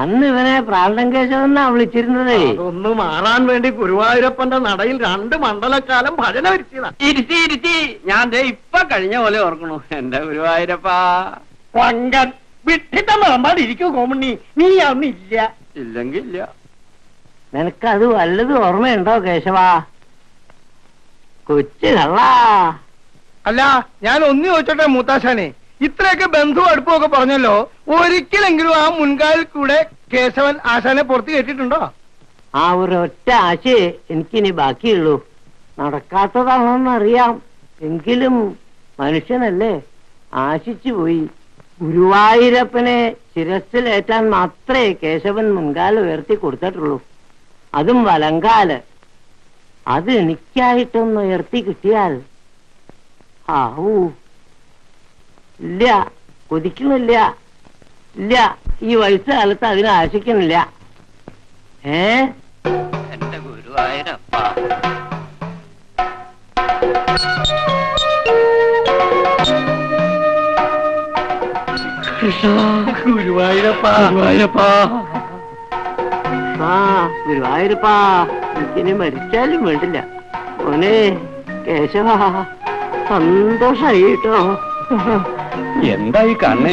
അന്ന് ഇവനെ പ്രാന്തൻ കേശവൻ എന്നാ വിളിച്ചിരുന്നതേ. അതൊന്ന് മാറാൻ വേണ്ടി ഗുരുവായൂരപ്പന്റെ നടയിൽ 2 മണ്ഡലക്കാലം ഭജന വരുത്തിയതാ. ഇരുത്തി ഇരുത്തി ഞാൻ ദേ ഇപ്പൊ കഴിഞ്ഞ പോലെ ഓർക്കണു. എന്റെ ഗുരുവായൂരപ്പാ. പങ്കൻ വിട്ടിട്ട മറമ്പാടിരിക്കൂ കോമണ്ണി. നീ അന്നില്ല. ഇല്ലെങ്കിൽ ഇല്ല. നിനക്കത് വല്ലതും ഓർമ്മയുണ്ടോ കേശവാ? കൊച്ചു കള്ളാ. അല്ല, ഞാൻ ഒന്ന് ചോദിച്ചോട്ടെ മൂത്താശാനെ, ഇത്രയൊക്കെ ബന്ധു അടുപ്പമൊക്കെ പറഞ്ഞല്ലോ, ഒരിക്കലെങ്കിലും ആ മുൻകാലിൽ കൂടെ കേശവൻ ആശാനെ പുറത്ത് കേട്ടിട്ടുണ്ടോ? ആ ഒരൊറ്റ ആശയെ എനിക്കിനി ബാക്കിയുള്ളൂ. നടക്കാത്തതാണെന്നറിയാം, എങ്കിലും മനുഷ്യനല്ലേ, ആശിച്ചു പോയി. ഗുരുവായൂരപ്പനെ ശിരസിലേറ്റാൻ മാത്രമേ കേശവൻ മുൻകാല് ഉയർത്തി കൊടുത്തിട്ടുള്ളൂ. അതും വലങ്കാല്. അത് എനിക്കായിട്ടൊന്ന് ഉയർത്തി കിട്ടിയാൽ ആവൂ. ഇല്ല, കൊതിക്കുന്നില്ല. ഇല്ല, ഈ വയസ്സുകാലത്ത് അതിനെ ആശിക്കുന്നില്ല. എന്റെ ഗുരുവായൂരപ്പ. ഗുരുവായൂരപ്പ ഗുരുവായൂരപ്പ. ആ ഗുരുവായൂരപ്പാ, എനിക്കിനി മരിച്ചാലും വേണ്ടില്ല. മോനെ കേശവ, സന്തോഷായി കേട്ടോ. എന്തായി കാണേ?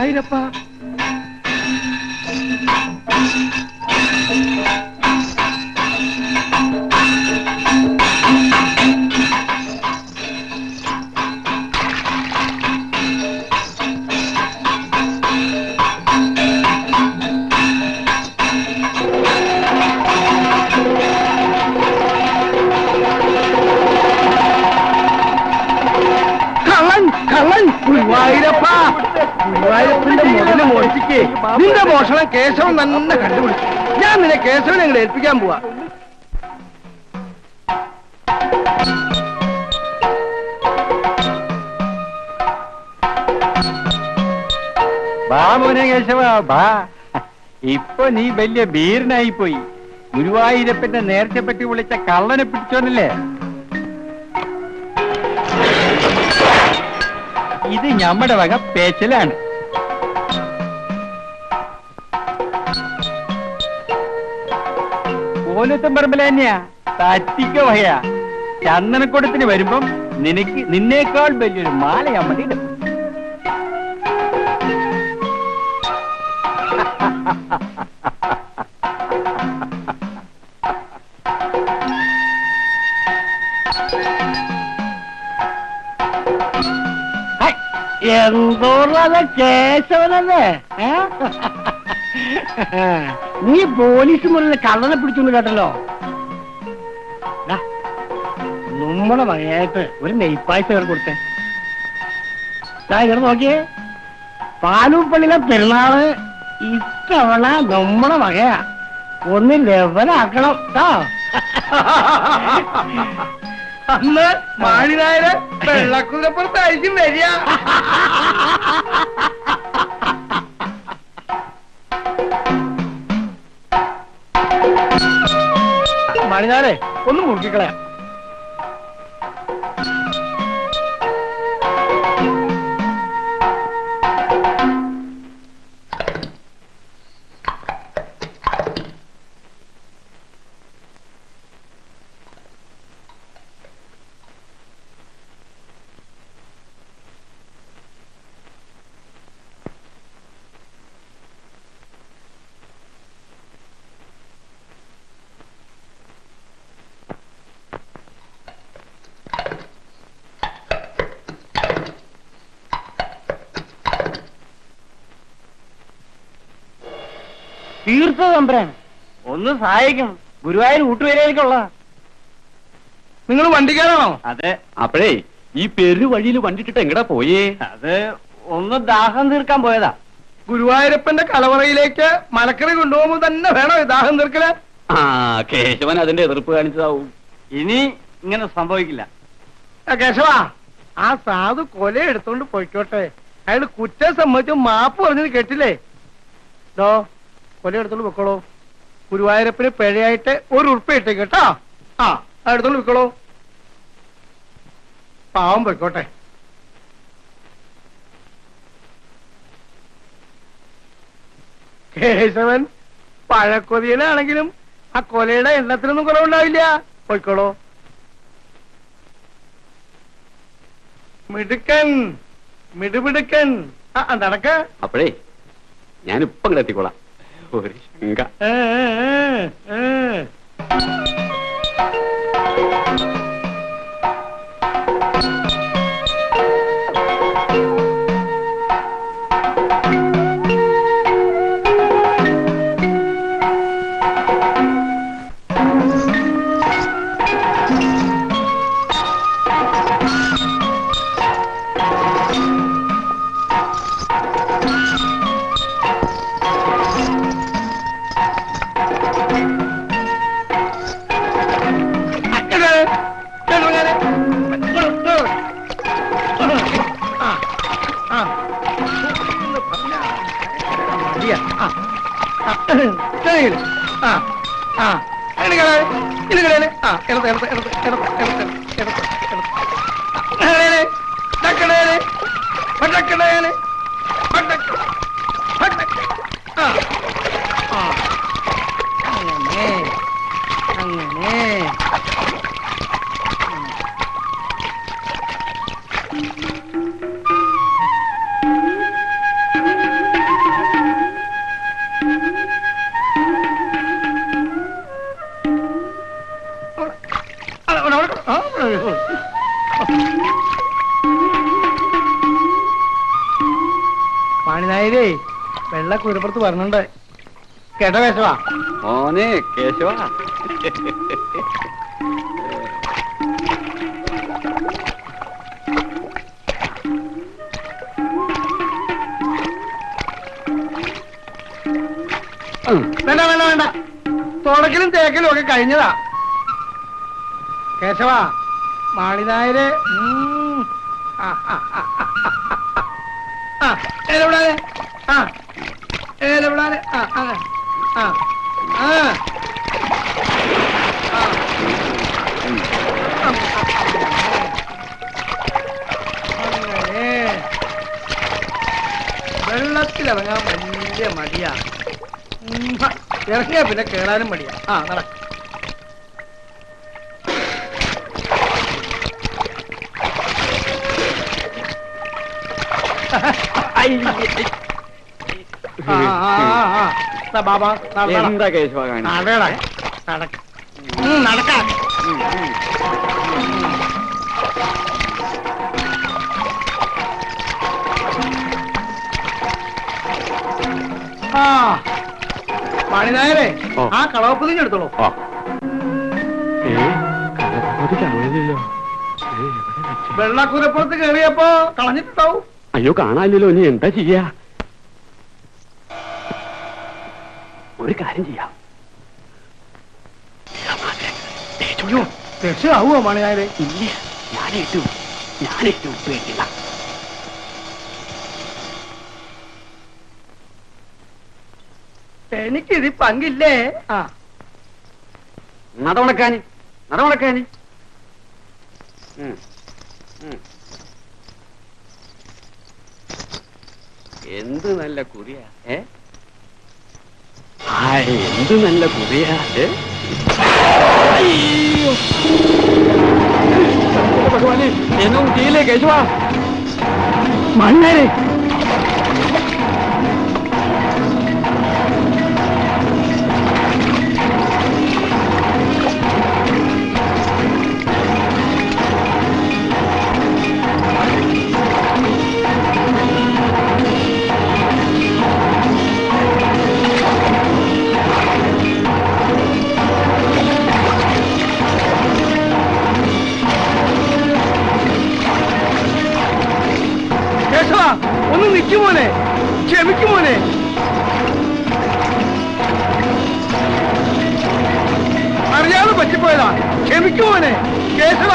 ഗുരുവായൂരപ്പ. ഗുരുവായൂരപ്പ, ഗുരുവായൂരപ്പന്റെ മുതല് മോഷിക്ക്. നിന്റെ മോഷണം കേശവൻ തന്നെ കണ്ടുപിടിച്ചു. ഞാൻ നിന്നെ കേശവനെ അങ്ങോട്ട് ഏൽപ്പിക്കാൻ പോവാ. ബാ മോനെ കേശവ ബാ. ഇപ്പൊ നീ വലിയ ബീരനായി പോയി. ഗുരുവായൂരപ്പന്റെ നേർച്ച പറ്റി വിളിച്ച കള്ളനെ പിടിച്ചോന്നല്ലേ? ഇത് ഞമ്മടെ വക പേച്ചലാണ്. പോലത്തും പറമ്പില തന്നെയാ, തറ്റിക്ക വകയാ. ചന്ദനക്കൂടത്തിന് വരുമ്പം നിന്നേക്കാൾ വലിയൊരു മാല ഞമ്മടെ ഇടും. എന്തോന്നത് കേശവനല്ലേ? നീ പോലീസ് മുറിയിൽ കള്ളനെ പിടിച്ചു കേട്ടല്ലോ. നമ്മളെ വകയായിട്ട് ഒരു നെയ്പ്പായസം കയറി കൊടുത്തേ. ഇങ്ങനെ നോക്കിയേ, പാലൂപ്പള്ളിയിലെ പെരുന്നാള് ഇത്തവണ നമ്മളെ വകയാ. ഒന്ന് ലെവലാക്കണം കേട്ടോ. അന്ന് മാണിനായര് വെള്ളക്കുതിരപ്പുറത്തായിരിക്കും വരിക. മാണിനാരെ ഒന്ന് മുറുക്കിക്കളയാം. തീർത്ത തമ്പരാണ്, ഒന്ന് സഹായിക്കണം. ഗുരുവായൂർ ഊട്ടുവരയിലേക്കുള്ള. നിങ്ങൾ വണ്ടിക്കാരാണോ? അതെ. അപ്പോഴേ ഈ പെരുവഴിയിൽ വണ്ടിട്ടിട്ട് എങ്ങടാ പോയേ? അത് ഒന്ന് ദാഹം തീർക്കാൻ പോയതാ. ഗുരുവായൂരപ്പന്റെ കലവറയിലേക്ക് മലക്കറി കൊണ്ടുപോകുമ്പോൾ തന്നെ വേണോ ദാഹം തീർക്കല്? ആ, കേശവൻ അതിന്റെ എതിർപ്പ് കാണിച്ചതാവും. ഇനി ഇങ്ങനെ സംഭവിക്കില്ല. കേശവ, ആ സാധു കൊല എടുത്തോണ്ട് പോയിക്കോട്ടെ. അയാൾ കുറ്റം സമ്മതിച്ചു മാപ്പ് പറഞ്ഞത് കേട്ടില്ലേ? കൊല എടുത്തോണ്ട് വെക്കോളൂ. ഗുരുവായൂരപ്പന് പിഴയായിട്ട് 1 ഉറുപ്പിക ഇട്ടേ കേട്ടോ. ആ, എടുത്തോണ്ട് വെക്കോളൂ. പാവം പോയിക്കോട്ടെ. കേശവൻ പഴക്കൊതിയനാണെങ്കിലും ആ കൊലയുടെ എണ്ണത്തിനൊന്നും കുറവുണ്ടാവില്ല. പോയിക്കോളൂ. മിടുക്കൻ, മിടുമിടുക്കൻ. നടക്ക. അപ്പോഴേ ഞാനിപ്പം ഇങ്ങോട്ട് എത്തിക്കോളാം. ഒരു ശങ്ക. വെള്ള കുരുപ്പുറത്ത് പറഞ്ഞുണ്ട് കേട്ടോ കേശവാ? മോനെ കേശവ, വേണ്ട വേണ്ട വേണ്ട, തുടക്കലും തേക്കലും ഒക്കെ കഴിഞ്ഞതാ. കേശവാ, മാളിനായര് ഏലവിടാതെ ഏലവിടാതെ വെള്ളത്തിലിറങ്ങാൻ വലിയ മടിയാ. ഇറങ്ങിയാ പിന്നെ കേറാനും മടിയാ. നട. ബാബാ എന്താ കേശവ നടക്കാം. മാണിനായരെ, ആ കളവപ്പ് നിങ്ങൾ എടുത്തോളൂ. വെള്ളക്കുരപ്പുറത്ത് കയറിയപ്പോ കളഞ്ഞിട്ടുണ്ടാവും. അയ്യോ, കാണാനില്ലല്ലോ. ഇനി എന്താ ചെയ്യാ? ഒരു കാര്യം ചെയ്യാം. അയ്യോ, രക്ഷയാവോ മാണിനായരെ? ഇല്ല, ഞാനേറ്റു ഉപ്പേറ്റില്ല. എനിക്കിത് പങ്കില്ലേ? നടവണക്കാന് എന്ത് നല്ല കുറിയാ. എന്ത് നല്ല കുറിയാ. ഭഗവാനെ, എന്നൊന്നും ചെയ്യില്ലേ കേശവ? മണ്ണേരെ ഒന്ന് നിൽക്കുമോനെ, ക്ഷമിക്കുമോനെ. അറിയാതെ പറ്റിപ്പോയതാ, ക്ഷമിക്കുമോനെ. കേശവ,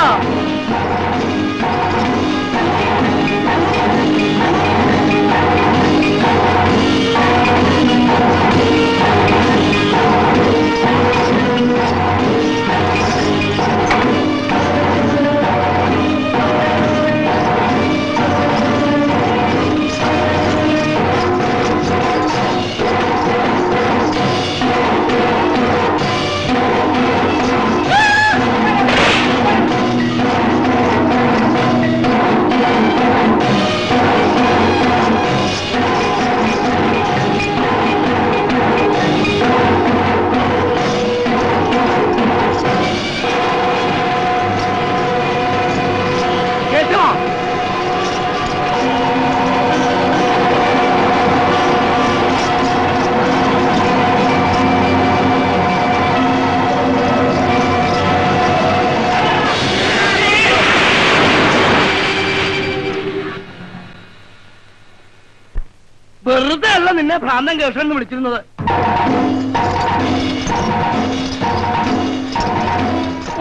വെറുതെ അല്ല നിന്നെ ഭ്രാന്തൻ കേശവൻ എന്ന് വിളിച്ചിരുന്നത്.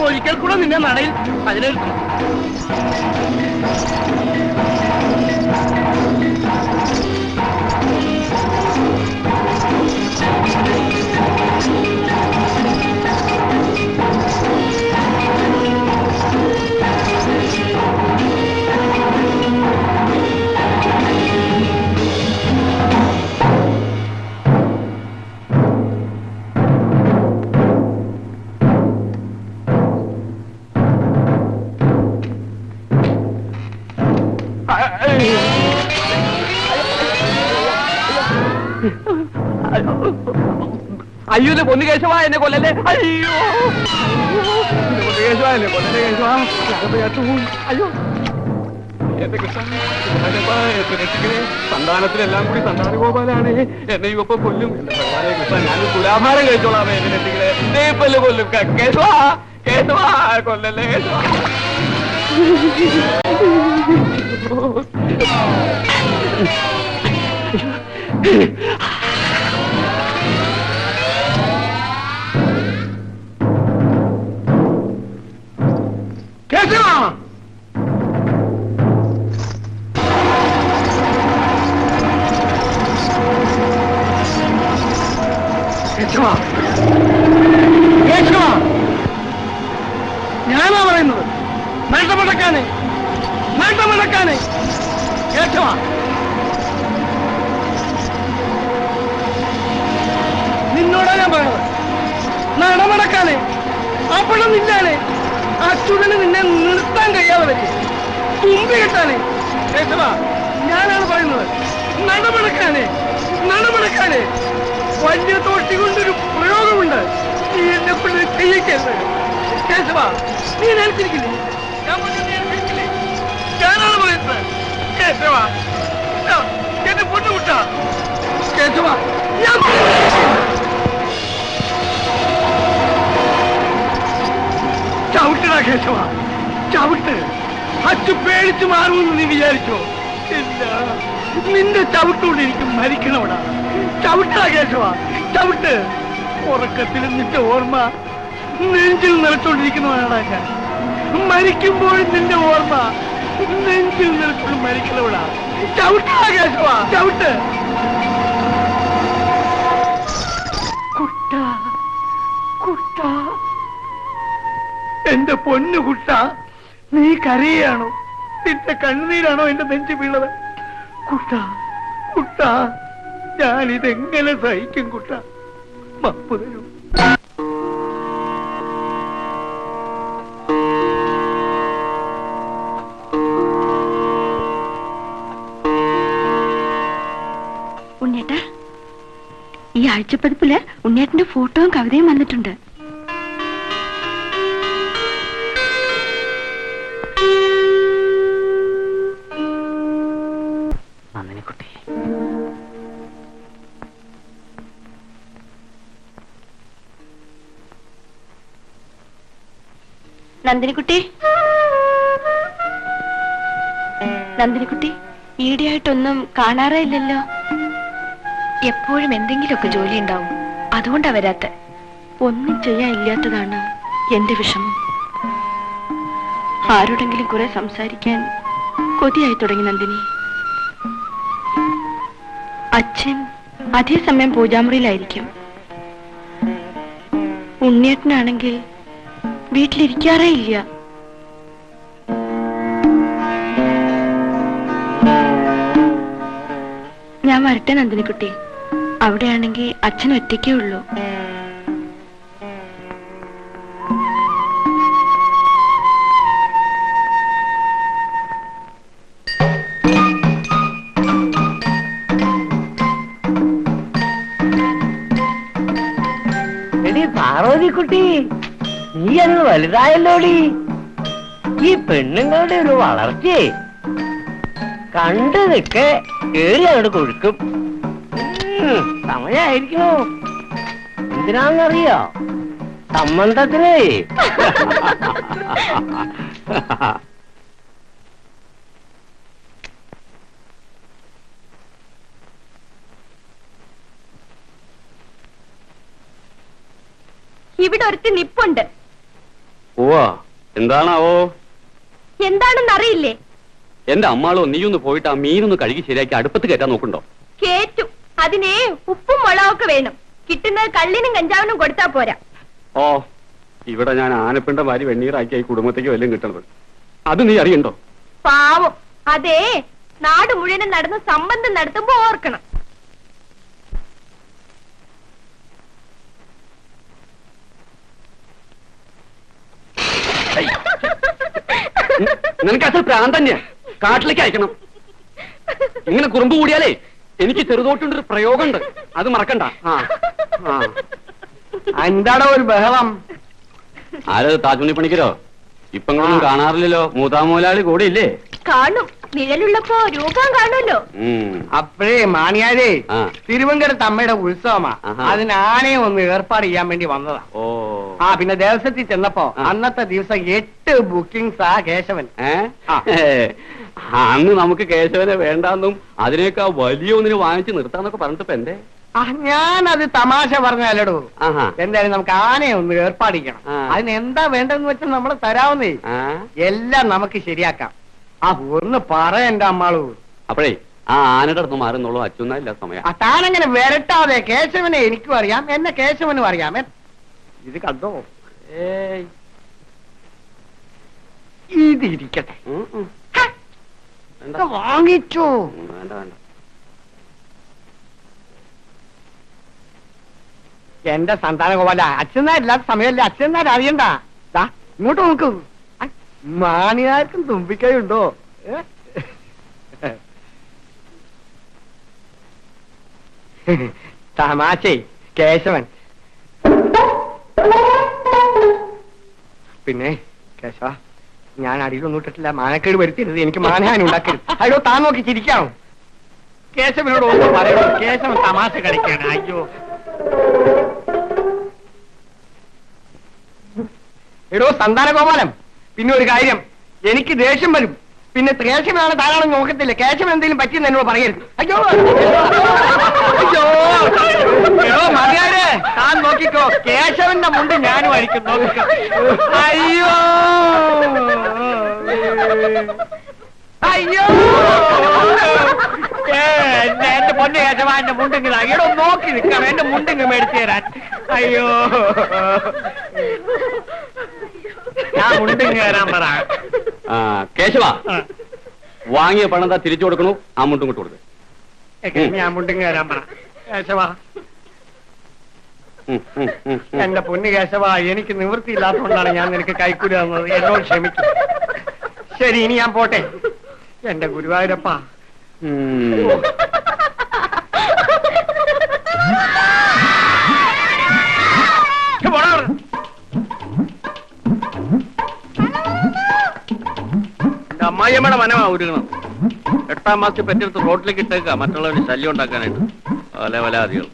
ഒരിക്കൽ കൂടെ നിന്നെ നടയിൽ അതിനെടുക്കണം. അയ്യോ, പൊന്നു കേശവ, എന്നെ കൊല്ലല്ലേ. അയ്യോ, കേശവ, എന്നെ കൊല്ലല്ലേ കേശവ. അയ്യോ, എന്റെ കൃഷ്ണ സന്താനത്തിലെല്ലാം കൂടി സന്താന ഗോപാലാണ്. എന്നെ ഇവപ്പൊ കൊല്ലും. എന്റെ ഭഗവാനെ കൃഷ്ണ, ഞാൻ തുലാഭാരം കഴിച്ചോളാമേ. എന്നെ നെറ്റികളെ ദേപ്പല് കൊല്ലും. കേശവാ കേശവാ, കൊല്ലല്ലേ കേശവാ. കേശവാ, കേശവാ, കേശവാ, ഞാനാ പറയുന്നത്. നഷ്ടമടക്കാന്, നഷ്ടമടക്കാന്. കേശവാ, നിന്നോടാ ഞാൻ പറയുന്നത്. നടമടക്കാന്, അപ്പോഴും നിന്നാണ് ആ ചുടന് നിന്നെ നിർത്താൻ കഴിയാതെ പറ്റി. തുമ്പി കിട്ടാന്. കേശവാ, ഞാനാണ് പറയുന്നത്. നടമടക്കാന്, നടമടക്കാന്. വലിയ തോട്ടി കൊണ്ടൊരു പ്രയോഗമുണ്ട്. നീ എന്നെ കൊണ്ട് ചെയ്യിക്കരുത്. കേശവാ, നീ നേരിട്ടിരിക്കില്ലേ? ഞാൻ പറഞ്ഞത് നീ അനുസരിക്കില്ലേ? ഞാനാണ് പറയുന്നത്. കേശവാ, എന്നെ പൊട്ടുമുട്ട. കേശവാ, ഞാൻ ചവിട്ടടാ കേശവ, ചവിട്ട്. അച്ചു പേടിച്ചു മാറുമെന്ന് നീ വിചാരിച്ചോ? ഇല്ല, നിന്റെ ചവിട്ടുകൊണ്ട് എനിക്ക് മരിക്കണവടാ. ചവിട്ടടാ കേശവ, ചവിട്ട്. ഉറക്കത്തിൽ നിന്റെ ഓർമ്മ നെഞ്ചിൽ നിറച്ചോണ്ടിരിക്കുന്നവനാടാ ഞാൻ. മരിക്കുമ്പോഴും നിന്റെ ഓർമ്മ നെഞ്ചിൽ നിറച്ചോണ്ട് മരിക്കണവടാ. ചവിട്ടടാ കേശവ, ചവിട്ട്. കുട്ട, കുട്ട, എന്റെ പൊന്നു കുട്ട, നീ കരയാണോ? നിന്റെ കണ്ണുനീരാണോ എന്റെ നെഞ്ചു വീണത്? കുട്ട, കുട്ട, ഞാനിതെങ്ങനെ സഹിക്കും കുട്ട? മാപ്പ് തരൂ. ഉണ്ണേട്ടാ, ഈ ആഴ്ചപ്പതിപ്പില് ഉണ്ണേട്ടന്റെ ഫോട്ടോയും കവിതയും വന്നിട്ടുണ്ട്. നന്ദിനിക്കുട്ടി, നന്ദിനിക്കുട്ടി, നന്ദിനിക്കുട്ടി, ഈടെയായിട്ടൊന്നും കാണാറേ ഇല്ലല്ലോ. എപ്പോഴും എന്തെങ്കിലുമൊക്കെ ജോലി ഉണ്ടാവും, അതുകൊണ്ടാ വരാത്ത. ഒന്നും ചെയ്യാൻ ഇല്ലാത്തതാണ് എന്റെ വിഷമം. ആരോടെങ്കിലും കുറെ സംസാരിക്കാൻ കൊതിയായി തുടങ്ങി നന്ദിനി. അച്ഛൻ അതേ സമയം പൂജാമുറിയിലായിരിക്കും. ഉണ്ണിയേട്ടനാണെങ്കിൽ വീട്ടിലിരിക്കാറേ ഇല്ല. ഞാൻ വരട്ടെ നന്ദിനിക്കുട്ടി. അവിടെയാണെങ്കിൽ അച്ഛൻ ഒറ്റയ്ക്കേ ഉള്ളൂ. എടി പാർവതിക്കുട്ടി, നീ അങ്ങ് വലുതായല്ലോടി. ഈ പെണ്ണുങ്ങളുടെ ഒരു വളർച്ചയെ കണ്ടു നിൽക്കെ കേറി അങ്ങോട്ട് കൊടുക്കും. സമയായിരിക്കണോ? എന്തിനാന്നറിയോ? സംബന്ധത്തിനേ. ഇവിടെ ഒരുത്തി നിപ്പുണ്ട്. ഓവാ, എന്താണാവോ? എന്താണെന്നറിയില്ലേ? എന്റെ അമ്മാളോ, നീയൊന്ന് പോയിട്ട് ആ മീനൊന്ന് കഴുകി ശരിയാക്കി അടുപ്പത്ത് കയറ്റാൻ നോക്കണ്ടോ? കേറ്റു. അതിനെ ഉപ്പും മുളകൊക്കെ വേണം. കിട്ടുന്നത് കള്ളിനും കഞ്ചാവിനും കൊടുത്താ പോരാ. ഓ, ഇവിടെ ഞാൻ ആനപ്പിണ്ട വാരി വെണ്ണീറാക്കി ഈ കുടുംബത്തേക്ക് വല്ലതും കിട്ടണത്. അത് നീ അറിയണ്ടോ? പാവം. അതേ, നാട് മുഴുവനും നടന്ന് സംബന്ധം നടത്തുമ്പോ ഓർക്കണം. നിനക്കത് പ്രാന്തന്നെയാ. കാട്ടിലേക്ക് അയക്കണം. ഇങ്ങനെ കുറുമ്പ് കൂടിയാലേ എനിക്ക് ചെറുതോട്ടുണ്ടൊരു പ്രയോഗമുണ്ട്, അത് മറക്കണ്ട. എന്താണോ ഒരു ബഹളം? ആരത്? താജുണ്ണി പണിക്കരോ? ഇപ്പൊ കാണാറില്ലല്ലോ. മൂതാമൂലാളി കൂടെ ഇല്ലേ? കാണും. നിഴലുള്ളപ്പോ രൂപം കാണുമല്ലോ. അപ്പഴേ മാണിയാരേ, ആ. തിരുവനന്തപുരത്ത് അമ്മയുടെ ഉത്സവമാ. ആഹാ. അതിന് ആനയെ ഒന്ന് ഏർപ്പാട് ചെയ്യാൻ വേണ്ടി വന്നതാ. ഓ ആ പിന്നെ ദേവസ്വത്തിൽ ചെന്നപ്പോ ആ. അന്നത്തെ ദിവസം 8 ബുക്കിംഗ്സ് ആ കേശവൻ. ആ. അന്ന് നമുക്ക് കേശവനെ വേണ്ടെന്നും അതിനേക്കാൾ വലിയ ഒന്നിന് വാങ്ങിച്ച് നിർത്താന്നൊക്കെ പറഞ്ഞിട്ട് എന്തേ? ഞാനത് തമാശ പറഞ്ഞല്ലോ. ആഹാ. എന്തായാലും നമുക്ക് ആനയെ ഒന്ന് ഏർപ്പാടിക്കണം. ആ. അതിന് എന്താ വേണ്ടെന്ന് വെച്ചാൽ നമ്മൾ തരാവുന്നേ. ആ? എല്ലാം നമുക്ക് ശരിയാക്കാം. ആ ഒന്ന് പറ എന്റെ അമ്മാളൂ. അപ്പഴേ ആ ആനയുടെ അടുത്ത് മാറുന്നുള്ളൂ, അച്ഛനില്ല സമയം. താനങ്ങനെ വരട്ടാതെ. കേശവനെ എനിക്കും അറിയാം, എന്നെ കേശവനും അറിയാം. ഇത് കണ്ടോ? ഏയ് ഇതിരിക്കട്ടെ. വേണ്ട. ഇത് വാങ്ങിച്ചോ? വേണ്ട വേണ്ട. എന്റെ സന്താനഗോപാല, അച്ഛനാരില്ലാത്ത സമയമല്ലേ, അച്ഛനാർ അറിയണ്ട. ദാ ഇങ്ങോട്ട് നോക്കൂ. മാണിയാർക്കും തുമ്പിക്കൈയുണ്ടോ? തമാശേ കേശവൻ. പിന്നെ കേശവ, ഞാൻ അടിയിലൊന്നും ഇട്ടിട്ടില്ല. മാനക്കേട് വരുത്തരുത്, എനിക്ക് മാനഹാനി ഉണ്ടാക്കരുത്. അയ്യോ താൻ നോക്കി ചിരിക്കാണോ? കേശവനോട് ഒന്നും പറയണോ? കേശവൻ തമാശ കളിക്കാണ്. അയ്യോ എടോ സന്താനഗോപാലം, പിന്നെ ഒരു കാര്യം, എനിക്ക് ദേഷ്യം വരും. പിന്നെ കേശവനാണ് താനാണെന്ന് നോക്കത്തില്ല. കേശവൻ എന്തെങ്കിലും പറ്റിയെന്ന് എന്നോട് പറയരുത്. അയ്യോ അയ്യോ എടോ മതിയാരെ, താൻ നോക്കിക്കോ. കേശവന്റെ മുണ്ട് ഞാനും അടിക്കും. നോക്കിക്കോ. അയ്യോ അയ്യോ എന്റെ പൊന്നു കേശവ, എന്റെ മുണ്ടിങ്ങ എടോ നോക്കി നിൽക്കാം. എന്റെ മുണ്ടിങ്ങ് മേടിച്ചു തരാൻ. അയ്യോ ഞാൻ മുണ്ടിങ്ങ് തരാൻ പറ. ആ കേശവ, വാങ്ങിയ പണം എന്താ തിരിച്ചു കൊടുക്കണു? ആ മുണ്ടും കൊണ്ട് കൊടുക്ക്. ഞാൻ മുണ്ടിങ്ങ് തരാൻ പറ കേശവ. എന്റെ പൊന്നു കേശവ, എനിക്ക് നിവൃത്തിയില്ലാത്തതുകൊണ്ടാണ് ഞാൻ നിനക്ക് കൈക്കൂലി തന്നത്. എന്നോട് ക്ഷമിക്കും. ശരി, ഇനി ഞാൻ പോട്ടെ. എന്റെ ഗുരുവായൂരപ്പ. എന്റെ അമ്മായിയമ്മയുടെ മനമാ ഒരുങ്ങണം. 8ാം മാസത്തിൽ പെറ്റെടുത്ത് റോഡിലേക്ക് ഇട്ടേക്ക, മറ്റുള്ളവര് ശല്യം ഉണ്ടാക്കാനായിട്ട്. വല വലാദികൾ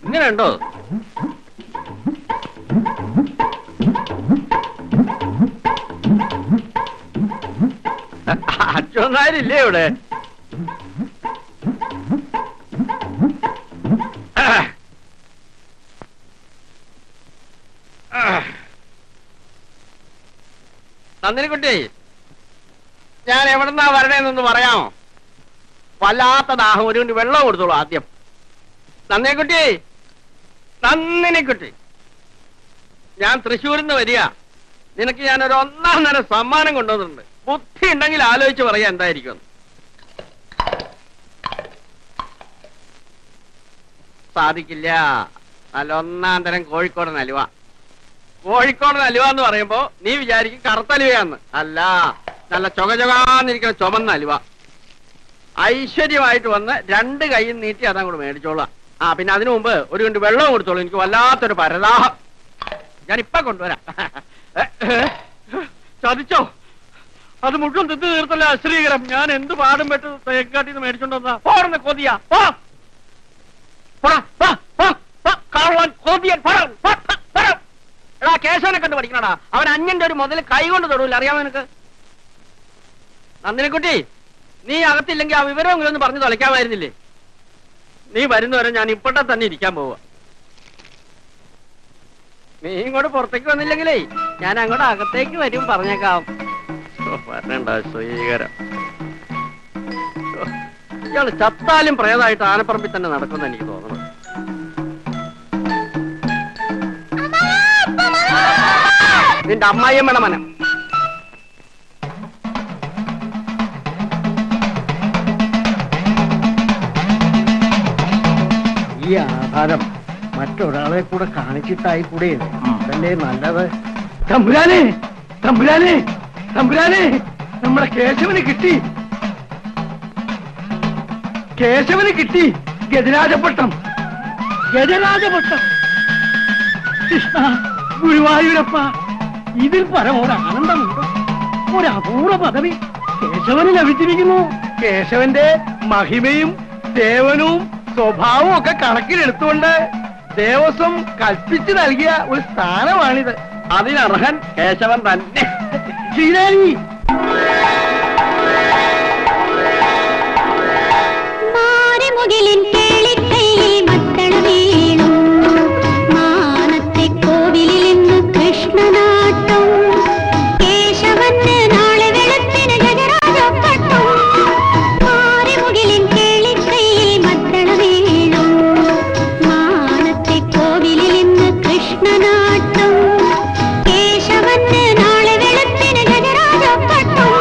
ഇങ്ങനെ ഉണ്ടോ? അച്ഛനാരില്ലേ ഇവിടെ? നന്ദിനിക്കുട്ടി, ഞാൻ എവിടെന്നാ വരണേന്നൊന്ന് പറയാമോ? വല്ലാത്ത ദാഹം, ഒരു വെള്ളം കൊടുത്തോളൂ ആദ്യം. നന്ദിനിക്കുട്ടി, നന്ദിനിക്കുട്ടി, ഞാൻ തൃശ്ശൂരിൽ നിന്ന് വരിക. നിനക്ക് ഞാനൊരു 1ാം തരം സമ്മാനം കൊണ്ടുവന്നിട്ടുണ്ട്. ബുദ്ധി ഉണ്ടെങ്കിൽ ആലോചിച്ച് പറയാ എന്തായിരിക്കും. സാധിക്കില്ല. നല്ല 1ാം തരം കോഴിക്കോടൻ അലുവ. കോഴിക്കോടൻ അലുവ എന്ന് പറയുമ്പോ നീ വിചാരിക്കും കറുത്തലുവയാന്ന്. അല്ല, നല്ല ചൊകചൊകാന്നിരിക്കുന്ന ചുമന്ന അലുവ. ഐശ്വര്യമായിട്ട് വന്ന് 2 കൈയും നീട്ടി അതങ്ങോട്ട് മേടിച്ചോളാം. ആ പിന്നെ അതിനു മുമ്പ് ഒരു കൊണ്ട് വെള്ളം കൊടുത്തോളൂ. എനിക്ക് വല്ലാത്തൊരു പരദാഹം. ഞാനിപ്പ കൊണ്ടുവരാം. ചതിച്ചോ? അത് മുഴുവൻ തിന്നു തീർത്തല്ല അശ്രീകരം. ഞാൻ എന്ത് പാടും പെട്ട് തേക്കാട്ടിന്ന് മേടിച്ചോണ്ടാ പോർന്ന് കൊതിയാ. എടാ കേശവനെ കണ്ട് പഠിക്കണടാ. അവൻ അന്യന്റെ ഒരു മുതൽ കൈ കൊണ്ട് തൊടൂല, അറിയാമോ നിനക്ക്? നന്ദിനിക്കുട്ടി, നീ അകത്തില്ലെങ്കിൽ ആ വിവരമെങ്കിലും ഒന്ന് പറഞ്ഞു തൊലയ്ക്കാമായിരുന്നില്ലേ? നീ വരുന്നവരെ ഞാൻ ഇപ്പോഴത്തെ തന്നെ ഇരിക്കാൻ പോവാ. നീ ഇങ്ങോട്ട് പുറത്തേക്ക് വന്നില്ലെങ്കിലേ ഞാൻ അങ്ങോട്ട് അകത്തേക്ക് വരും, പറഞ്ഞേക്കാം. വരണ്ട സ്വീകരം. ഇയാള് ചത്താലും പ്രേതമായിട്ട് ആനപ്പറമ്പിൽ തന്നെ നടക്കുമെന്ന് എനിക്ക് തോന്നുന്നു. നിന്റെ അമ്മായിയമ്മയുടെ മനം. ഈ ആധാരം മറ്റൊരാളെ കൂടെ കാണിച്ചിട്ടായി കൂടെ അതല്ലേ നല്ലത്. തമ്പുരാനെ, തമ്പുരാനെ, തമ്പുരാനെ, നമ്മുടെ കേശവന് കിട്ടി. കേശവന് കിട്ടി ഗജരാജപട്ടം. ഗജരാജപട്ടം. കൃഷ്ണ ഗുരുവായൂരപ്പ, ഇതിൽ പരം ഒരാനന്ദമുണ്ടോ? ഒരു അപൂർവ പദവി കേശവ കേശവന് ലഭിച്ചിരിക്കുന്നു. കേശവന്റെ മഹിമയും സേവനവും സ്വഭാവവും ഒക്കെ കണക്കിലെടുത്തുകൊണ്ട് ദേവസ്വം കൽപ്പിച്ചു നൽകിയ ഒരു സ്ഥാനമാണിത്. അതിനർഹൻ കേശവൻ തന്നെ. ശ്രീദേവി മാറിമുകിലിൻ കേളിക്കൈയിൽ മത്തള വീണു, മാനത്തെ കോവിലിൽ ഇന്ന് കൃഷ്ണനാട്ടം, കേശവന് നാളെ വെളുപ്പിന് ഗജരാജപ്പട്ടം. മാറിമുകിലിൻ കേളിക്കൈയിൽ മത്തള വീണു, മാനത്തെ കോവിലിൽ ഇന്ന് കൃഷ്ണനാട്ടം, കേശവന് നാളെ വെളുപ്പിന് ഗജരാജപ്പട്ടം.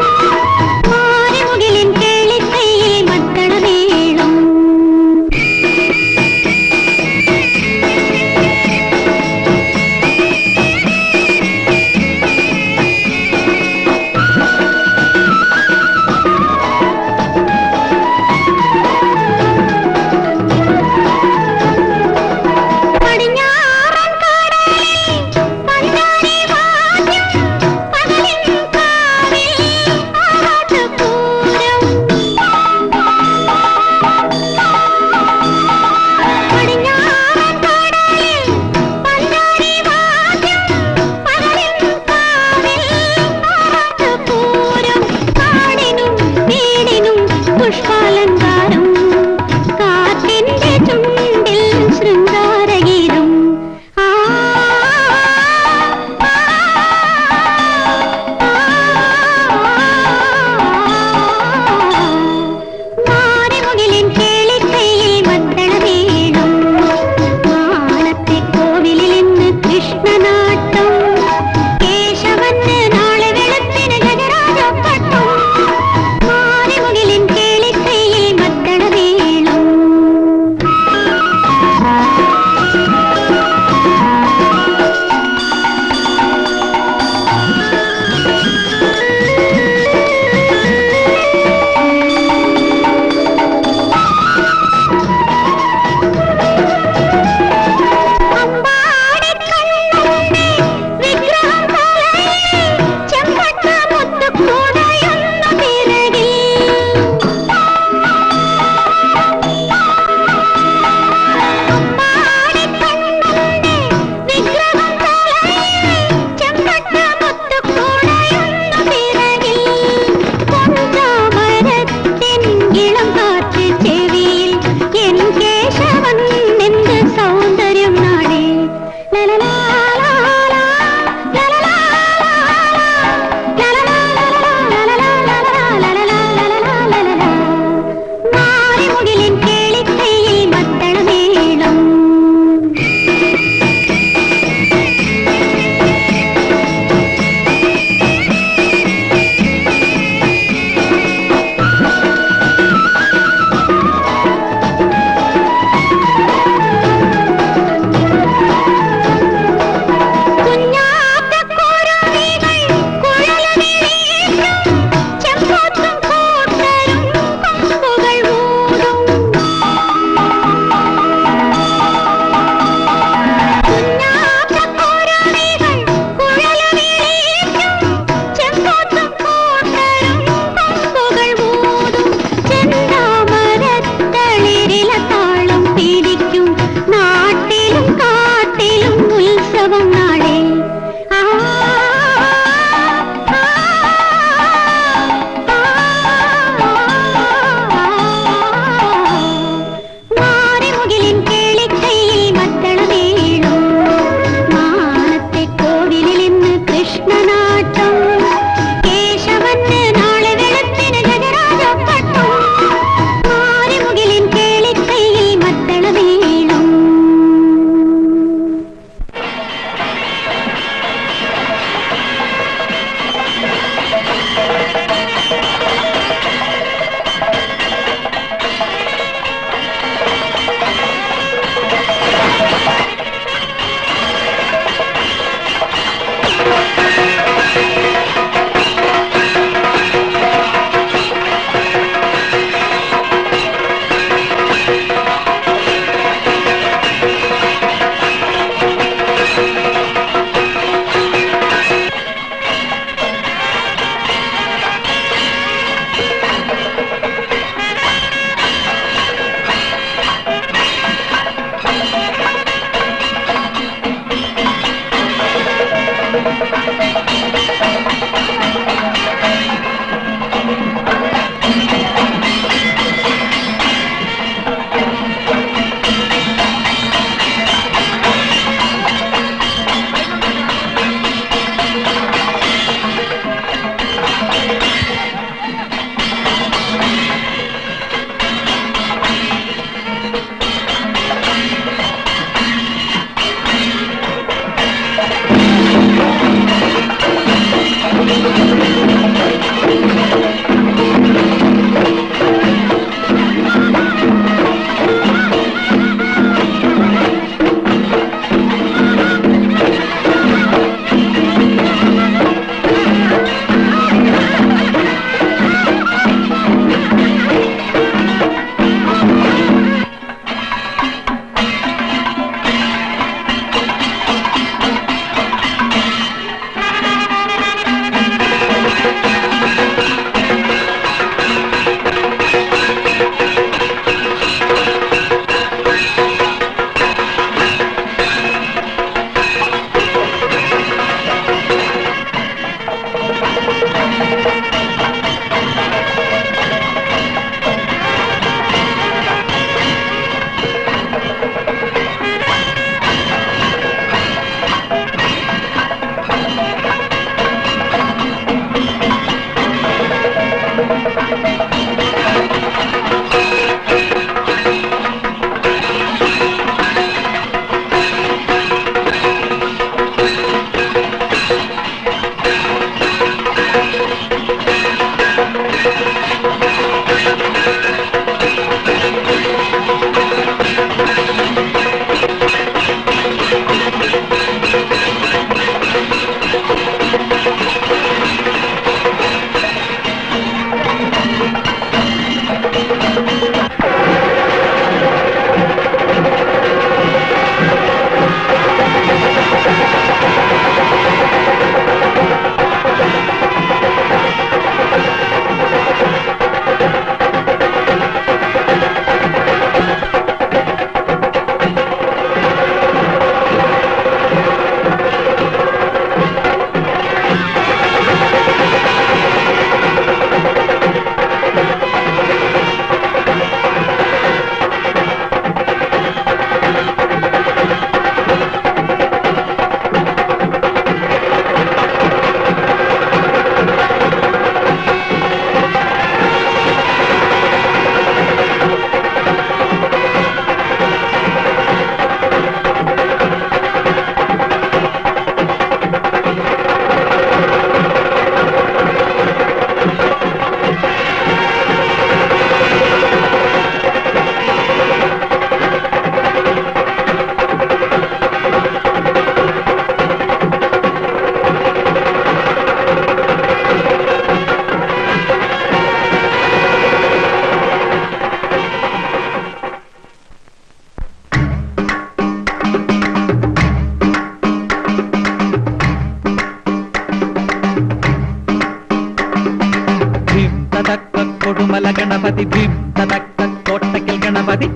കൊടുമല ഗണപതി ധീം തതക്ക കോട്ടക്കൽ ഗണപതി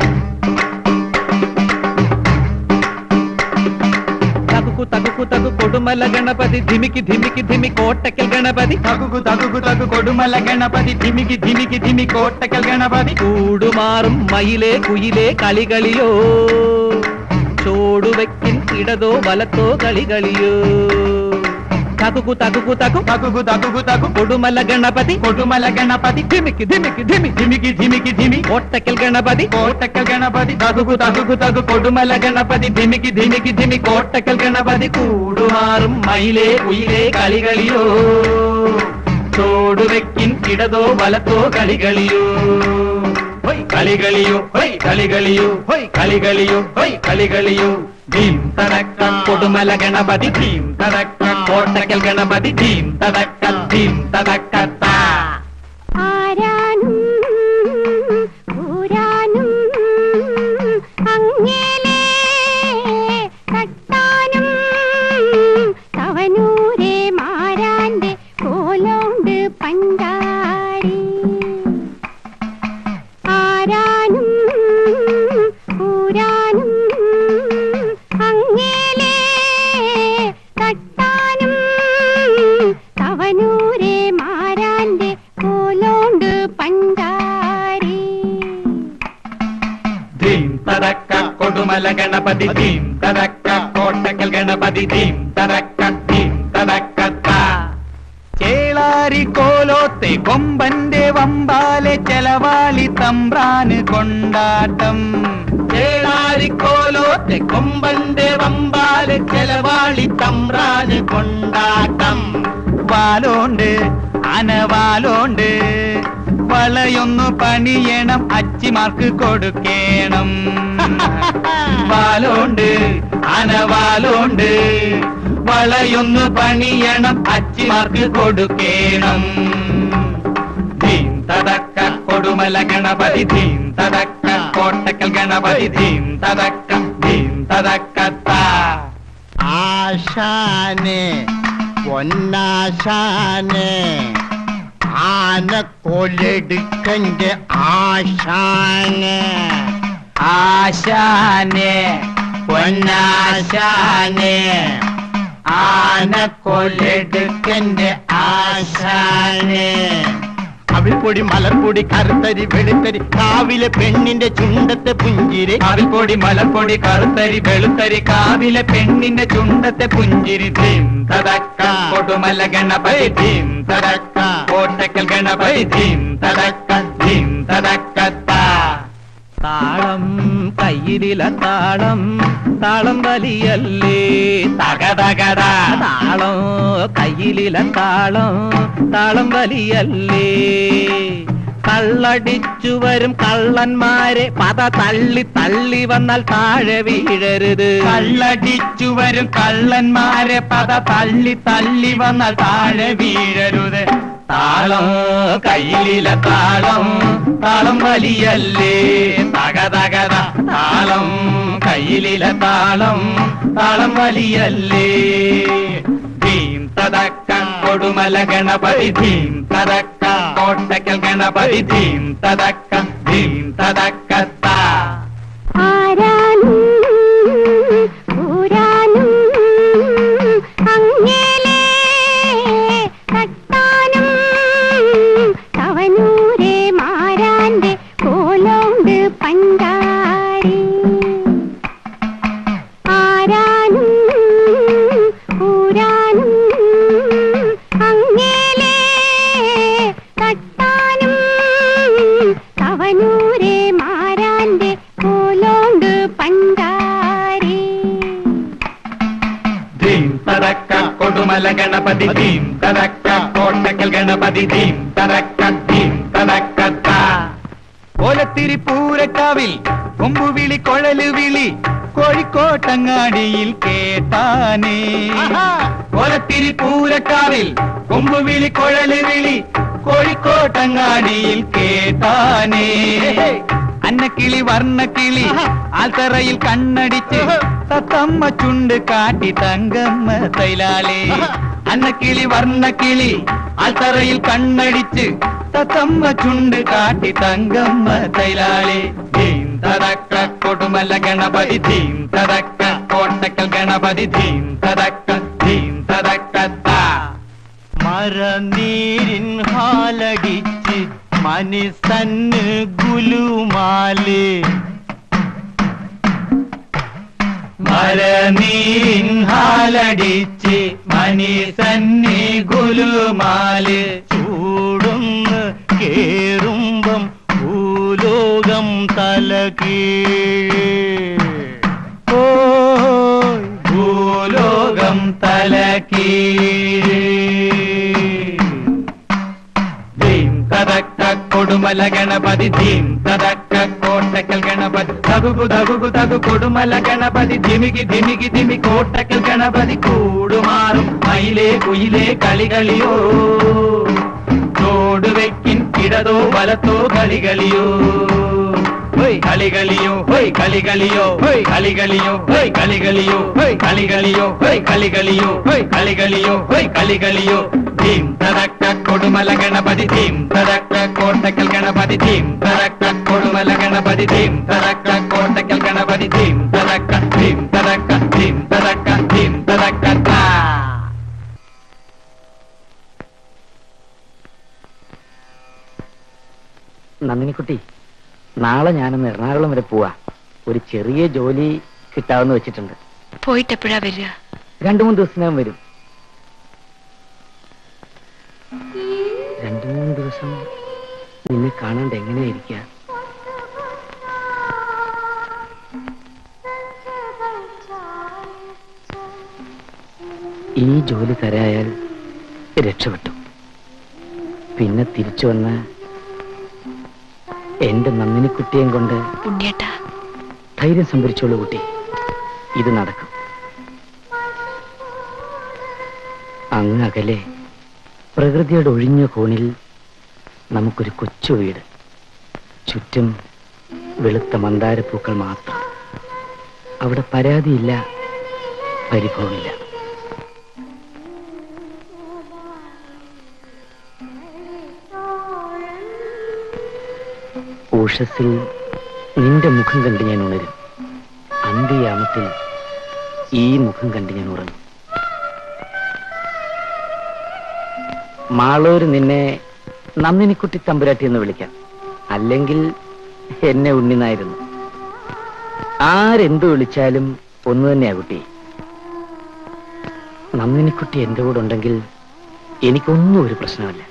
തകുകു തകുകു തകു കൊടുമല ഗണപതി ധിമിക്കി ധിമിക്കി ധിമി കോട്ടക്കൽ ഗണപതി തകുകു തകുകു തകു കൊടുമല ഗണപതി ധിമിക്കി ധിമിക്കി ധിമി കോട്ടക്കൽ ഗണപതി കൂടുമാറും മയിലേ കുയിലേ കളികളിയോ ചോടുവയ്ക്കിൻ ഇടതോ വലത്തോ കളികളിയോ തകുകു തകുകു തകു തകുകു തകുകു തകു കൊടുമല ഗണപതി കൊടുമല ഗണപതി ധിമിക്കി ധിമിക്കി ധിമി ധിമിക്കി ധിമിക്കി ധിമി കോട്ടക്കൽ ഗണപതി കോട്ടക്കൽ ഗണപതി തകുകു തകുകു തകു കൊടുമല ഗണപതി ധിമിക്കി ധിമിക്കി ധിമി കോട്ടക്കൽ ഗണപതി കൂടുമാറും മയിലേ കുയിലേ കളികളിയോ ചോടുവെക്കിൻ ഇടതോ വലത്തോ കളികളിയോ ഹൊയ് കളികളിയോ ഹൊയ് കളികളിയോ ഹൊയ് കളികളിയോ ഹൊയ് കളികളിയോ ധീം തടക്ക കൊടുമല ഗണപതി ധീം തടക്ക കോട്ടക്കൽ ഗണപതി ധീം തടക്ക ധീം തടക്ക താ ആരാനും ഊരാനും അങ്ങേലേ തട്ടാനും തവനൂരെ മാരാന്റെ കോലോണ്ട് പണ്ടാരി ആരാനും ഊരാനും അങ്ങേലേ തട്ടാനും തവനൂരെ മാരാന്റെ കോലോണ്ട് പണ്ടാരി ധീം തടക്ക കൊടുമല ഗണപതി ധീം തടക്ക കോട്ടക്കൽ ഗണപതി ധീം തടക്ക ധീം തടക്ക താ ചേളാരി കോലോത്തെ കൊമ്പന്റെ വമ്പാലെ ചെലവാളി തമ്പ്രാന് കൊണ്ടാട്ടം ചേളാരി കോലോത്തെ കൊമ്പന്റെ വമ്പാലെ ചെലവാളി തമ്പ്രാന് കൊണ്ടാട്ടം വാലോണ്ട് അനവാലോണ്ട് വളയൊന്നു പണിയണം അച്ചിമാർക്ക് കൊടുക്കേണം വാലോണ്ട് അനവാലോണ്ട് വളയൊന്നു പണിയണം അച്ചിമാർക്ക് കൊടുക്കേണം ധീം തടക്ക കൊടുമല ഗണപതി ധീം തടക്ക കോട്ടക്കൽ ഗണപതി ധീം തടക്ക ധീം തടക്ക താ ആശാനെ പൊന്നാശാനെ ആനക്കൊലെടുക്കന്റെ ആശാനെ ആശാനെ പൊന്നാശാനെ ആനക്കൊലെടുക്കന്റെ ആശാനെ അവിൽപ്പൊടി മലർപ്പൊടി കറുത്തരി വെളുത്തരി കാവിലെ പെണ്ണിന്റെ ചുണ്ടത്തെ പുഞ്ചിരി അവിൽപ്പൊടി മലപ്പൊടി കറുത്തരി വെളുത്തരി കാവിലെ പെണ്ണിന്റെ ചുണ്ടത്തെ പുഞ്ചിരി ധീം തടക്ക കൊടുമല ഗണപതി ധീം തടക്ക കോട്ടക്കൽ ഗണപതി ധീം തടക്ക ധീം തടക്ക താ താളം കയ്യിലില താളം താളം വലിയല്ലേ തകതകട താളം കയ്യിലില താളം താളം വലിയല്ലേ കള്ളടിച്ചു വരും കള്ളന്മാരെ പത തള്ളി തള്ളി വന്നാൽ താഴെ വീഴരുത് കള്ളടിച്ചു വരും കള്ളന്മാരെ പത തള്ളി തള്ളി വന്നാൽ താഴെ വീഴരുത് താളം കയ്യിലില താളം താളം വലിയല്ലേ തകതകത താളം കയ്യിലില താളം താളം വലിയല്ലേ ധീം തടക്ക കൊടുമല ഗണപതി ധീം തടക്ക കോട്ടക്കൽ ഗണപതി ധീം തടക്ക ധീം തടക്ക താ ആരാനും ഊരാനും അങ്ങേലേ തട്ടാനും തവനൂരെ മാരാന്റെ കോലോണ്ട് പണ്ടാരി ആരാനും ഊരാനും അങ്ങേലേ തട്ടാനും തവനൂരെ മാരാന്റെ കോലോണ്ട് പണ്ടാരി ധീം തടക്ക കൊടുമല ഗണപതി ധീം തടക്ക കോട്ടക്കൽ ഗണപതി ധീം തടക്ക ധീം തടക്ക താ ഓലത്തിരി പൂരക്കാവിൽ കൊമ്പുവിളി കൊഴലുവിളി കോഴിക്കോട്ടങ്ങാടിയിൽ കേട്ടാനേ ഓലത്തിരി പൂരക്കാവിൽ കൊമ്പുവിളി കൊഴലുവിളി കോഴിക്കോട്ടങ്ങാടിയിൽ കേട്ടാനേ അന്നക്കിളി വർണ്ണക്കിളി ആൽത്തറയിൽ കണ്ണടിച്ച് തത്തമ്മ ചുണ്ട് കാട്ടി തങ്കമ്മ തൈലാളേ അന്നക്കിളി വർണ്ണക്കിളി ആൽത്തറയിൽ കണ്ണടിച്ച് തത്തമ്മ ചുണ്ട് കാട്ടി തങ്കമ്മ തൈലാളി ധീം തതക്ക കൊടുമല ഗണപതി ധീം തതക്ക കോട്ടക്കൽ ഗണപതി ധീം തതക്ക മരനീരിൻ ഹാലടിച്ച് മനസ്സന്ന് ഗുലുമാല് മരനീരിൻ ഹാലടിച്ച് മനസ്സന്ന് ഗുലുമാല് ചൂടുന്ന് കേറുമ്പം ഭൂലോകം തലകീഴ് ഭൂലോകം തലകീഴ് ധീം തതക്ക കൊടുമല ഗണപതി ധീം തതക്ക കോട്ടക്കൽ ഗണപതി തകുകു തകുകു തകു കൊടുമല ഗണപതി ധിമികി ധിമികി ധിമി കോട്ടക്കൽ ഗണപതി കൂടുമാറും മയിലേ കുയിലേ കളികളിയോ തോടുവെക്കിൻ ഇടതോ വലത്തോ കളികളിയോ കളികളിയോ ഹോയ് കളികളിയോ ഹോയ് കളികളിയോ ഹോയ് കളികളിയോ ഹോയ് കളികളിയോ ഹോയ് കളികളിയോ ഹോയ് കളികളിയോ ഹോയ് കളികളിയോ ധീം തതക്ക കൊടുമല ഗണപതി ധീം തതക്ക കോട്ടക്കൽ ഗണപതി ധീം തതക്ക കൊടുമല ഗണപതി ധീം തതക്ക കോട്ടക്കൽ ഗണപതി ധീം തതക്ക ധീം തതക്ക ധീം തതക്ക ധീം തതക്ക നന്ദിനിക്കുട്ടി, നാളെ ഞാനൊന്ന് എറണാകുളം വരെ പോവാ. ഒരു ചെറിയ ജോലി കിട്ടാമെന്ന് വെച്ചിട്ടുണ്ട്. പോയിട്ട് എപ്പോഴാ വരിക? 2-3 ദിവസത്തിനകം വരും. 2-3 ദിവസം നിന്നെ കാണാണ്ട് എങ്ങനെയായിരിക്ക? ഈ ജോലി തരായാൽ രക്ഷപ്പെട്ടു. പിന്നെ തിരിച്ചു വന്ന് എന്റെ നന്ദിനിക്കുട്ടിയെയും കൊണ്ട് ഉണ്ണിയേട്ടാ, ധൈര്യം സംഭരിച്ചോളൂ കുട്ടി, ഇത് നടക്കും. അങ്ങ് അകലെ പ്രകൃതിയുടെ ഒഴിഞ്ഞ കോണിൽ നമുക്കൊരു കൊച്ചു വീട്, ചുറ്റും വെളുത്ത മന്ദാരപ്പൂക്കൾ മാത്രം. അവിടെ പരാതിയില്ല, പരിഭവമില്ല. ഉഷസ്സിൽ നിന്റെ മുഖം കണ്ട് ഞാൻ ഉണരും. അന്ത്യയാമത്തിൽ ഈ മുഖം കണ്ട് ഞാൻ ഉറങ്ങും. മാളൂര് നിന്നെ നന്ദിനിക്കുട്ടി തമ്പുരാട്ടി എന്ന് വിളിക്കാം, അല്ലെങ്കിൽ എന്നെ ഉണ്ണിനായിരുന്നു. ആരെന്തു വിളിച്ചാലും ഒന്ന് തന്നെയാ കുട്ടി. നന്ദിനിക്കുട്ടി എന്റെ കൂടെ ഉണ്ടെങ്കിൽ എനിക്കൊന്നും ഒരു പ്രശ്നമല്ല.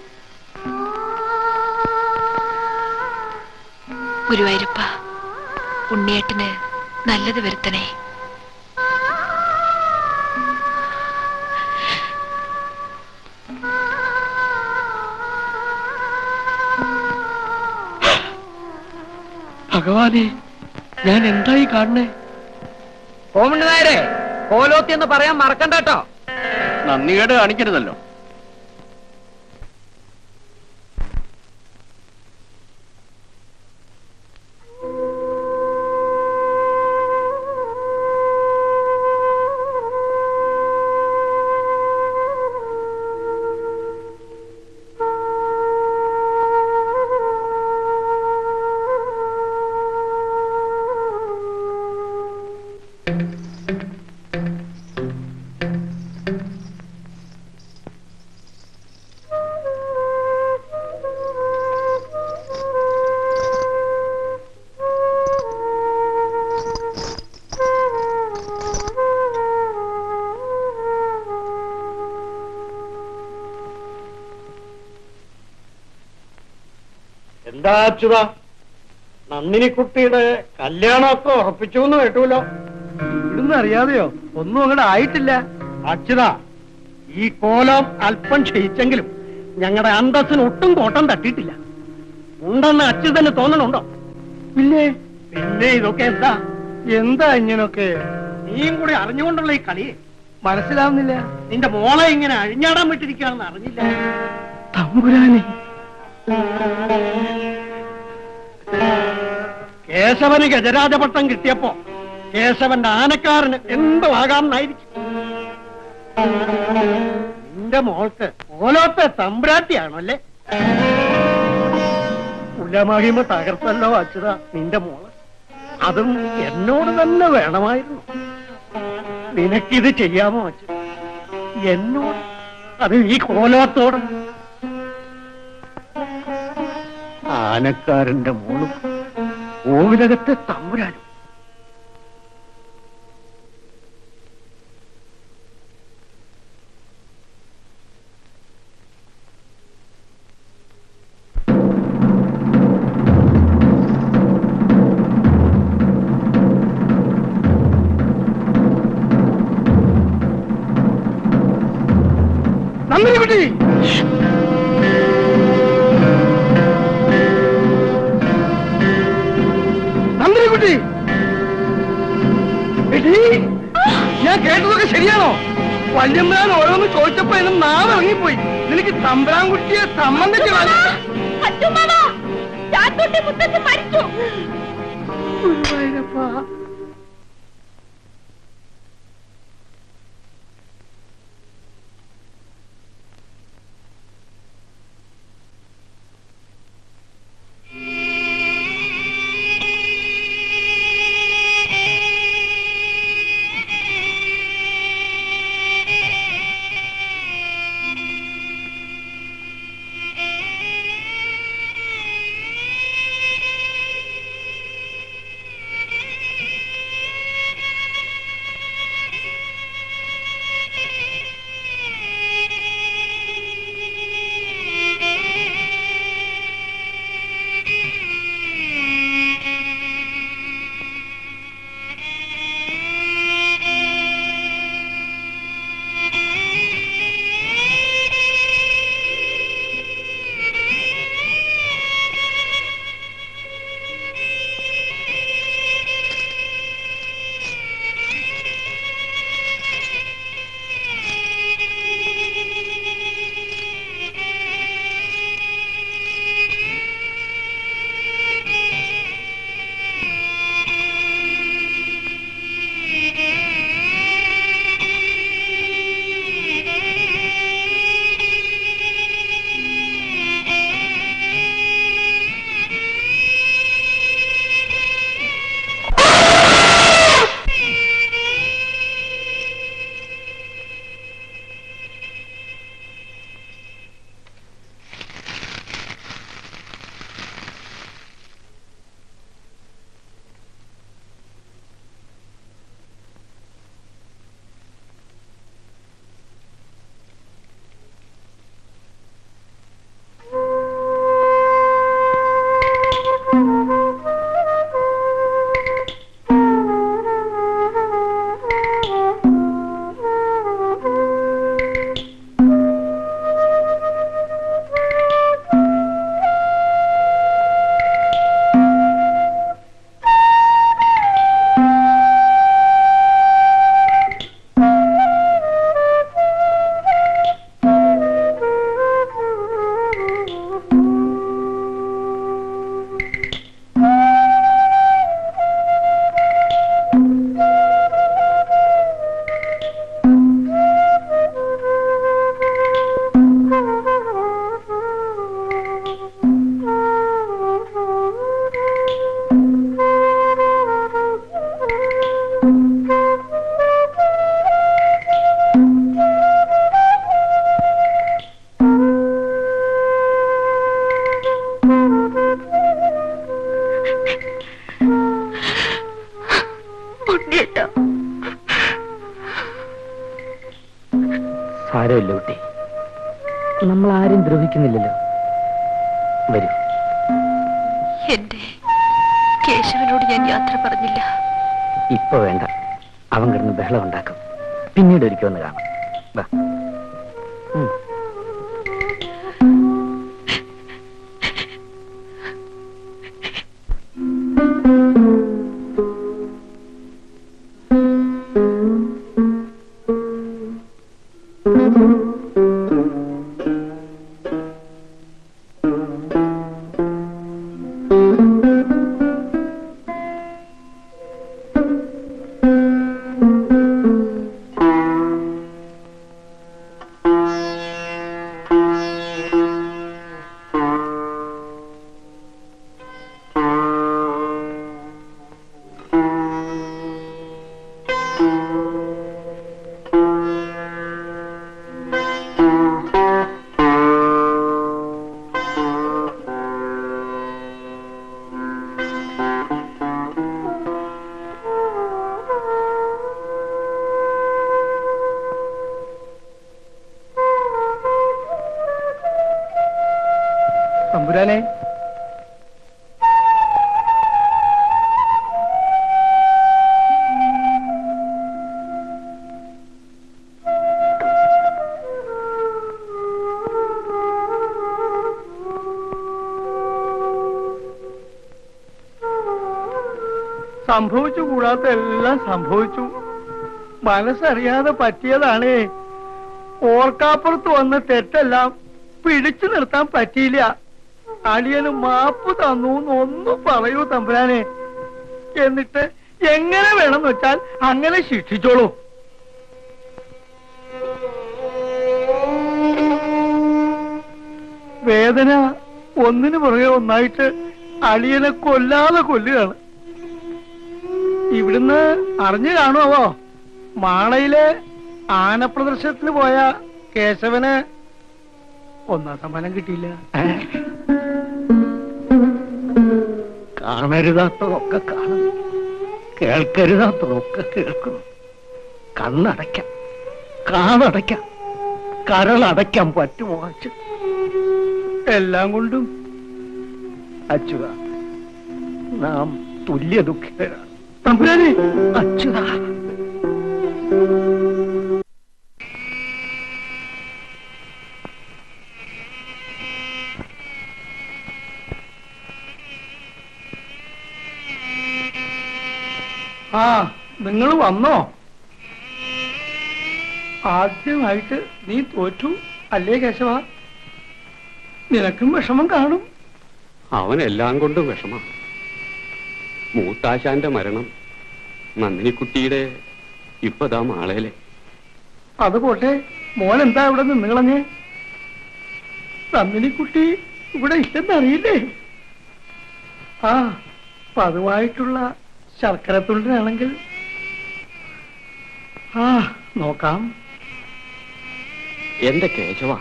ഗുരുവായൂരപ്പ, ഉണ്ണിയേട്ടന് നല്ലത് വരുത്തണേ. ഭഗവാനെ, ഞാൻ എന്തായി കാണണേ? കോമണ്ട് നായരെ, കോലോത്തി എന്ന് പറയാൻ മറക്കണ്ട കേട്ടോ. നന്ദികേട് കാണിക്കരുതല്ലോ. എന്താ അച്യുത, നന്ദിനിക്കുട്ടിയുടെ കല്യാണമൊക്കെ ഉറപ്പിച്ചു എന്ന് കേട്ടുല്ലോ. ഇവിടുന്ന് അറിയാതെയോ? ഒന്നും അങ്ങോട്ട് ആയിട്ടില്ല. അച്യുത, ഈ കോലം അല്പം ക്ഷയിച്ചെങ്കിലും ഞങ്ങളുടെ അന്തസ്സിന് ഒട്ടും കോട്ടം തട്ടിയിട്ടില്ല. ഉണ്ടെന്ന് അച്യുതന് തോന്നണുണ്ടോ? പിന്നെ പിന്നെ ഇതൊക്കെ എന്താ എന്താ ഇങ്ങനൊക്കെ? നീയും കൂടി അറിഞ്ഞുകൊണ്ടുള്ള ഈ കളി മനസ്സിലാവുന്നില്ല. നിന്റെ മോളെ ഇങ്ങനെ അഴിഞ്ഞാടാൻ വിട്ടിരിക്കുകയാണെന്ന് അറിഞ്ഞില്ല. തമ്പുരാനെ, കേശവന് ഗജരാജപട്ടം കിട്ടിയപ്പോ കേശവന്റെ ആനക്കാരന് എന്തും ആകാമെന്നായിരിക്കും. നിന്റെ മോൾക്ക് ഓലോത്തെ തമ്പ്രാട്ടിയാണോ അല്ലേ? കുലമഹിമ തകർത്തല്ലോ അച്യുത നിന്റെ മോള്. അതും എന്നോട് തന്നെ വേണമായിരുന്നു. നിനക്കിത് ചെയ്യാമോ അച്യുത? എന്നോട്, അത് ഈ കോലോത്തോട്. ആനക്കാരന്റെ മോളും കോവിലകത്തെ തമ്പുരാനും. നന്ദിനിക്കുട്ടി, നന്ദിനിക്കുട്ടി, ഞാൻ കേട്ടതൊക്കെ ശരിയാണോ? വല്യമ്മാൻ ഓരോന്ന് ചോദിച്ചപ്പോ എന്നെ നാവ് ഇറങ്ങിപ്പോയി. നിനക്ക് തമ്പ്രാൻകുട്ടിയെ സംബന്ധിച്ച് ഗുരുവായൂരപ്പാ. സാരമില്ല കുട്ടി, നമ്മൾ ആരും ദ്രോഹിക്കുന്നില്ലല്ലോ. വരൂ. എന്റെ കേശവനോട് ഞാൻ യാത്ര പറഞ്ഞില്ല. ഇപ്പൊ വേണ്ട, അവൻ കിടന്ന് ബഹളം ഉണ്ടാക്കും. പിന്നീട് ഒരിക്കൽ ഒന്ന് കാണാം. വാ. സംഭവിച്ചു കൂടാത്ത എല്ലാം സംഭവിച്ചു. മനസ്സറിയാതെ പറ്റിയതാണേ. ഓർക്കാപ്പുറത്ത് വന്ന തെറ്റെല്ലാം പിടിച്ചു നിർത്താൻ പറ്റിയില്ല. അളിയന് മാപ്പ് തന്നു ഒന്നും പറയൂ തമ്പുരാനെ. എന്നിട്ട് എങ്ങനെ വേണമെന്ന് വെച്ചാൽ അങ്ങനെ ശിക്ഷിച്ചോളൂ. വേദന ഒന്നിനു പുറകെ ഒന്നായിട്ട് അളിയനെ കൊല്ലാതെ കൊല്ലുകയാണ്. ഇവിടുന്ന് അറിഞ്ഞു കാണുമോ, മാളയിലെ ആനപ്രദർശനത്തിന് പോയ കേശവന് 1ാം സമ്മാനം കിട്ടിയില്ല. കാണരുതാത്തതൊക്കെ കാണുന്നു, കേൾക്കരുതാത്തതൊക്കെ കേൾക്കുന്നു. കണ്ണടയ്ക്കാം, കാതടയ്ക്കാം, കരളടയ്ക്കാൻ പറ്റുമോ അച്ഛൻ? എല്ലാം കൊണ്ടും അച്യുത നാം തുല്യ ദുഃഖിതരാണ്. തമ്പുരാനെ, അച്യുത. ആ, നിങ്ങൾ വന്നോ? ആദ്യമായിട്ട് നീ തോറ്റു അല്ലേ കേശവ? നിനക്കും വിഷമം കാണും. അവനെല്ലാം കൊണ്ടും വിഷമം. മൂത്താശാന്റെ മരണം, നന്ദിനിക്കുട്ടിയുടെ ഇപ്പതാ മാളയിലെ. അത് പോട്ടെ, മോൻ എന്താ ഇവിടെ നിന്ന് കളഞ്ഞേ? നന്ദിനിക്കുട്ടി ഇവിടെ ഇല്ലെന്നറിയില്ലേ? ആ, പതിവായിട്ടുള്ള ശർക്കരത്തുള്ളിനാണെങ്കിൽ നോക്കാം. എന്റെ കേശവ,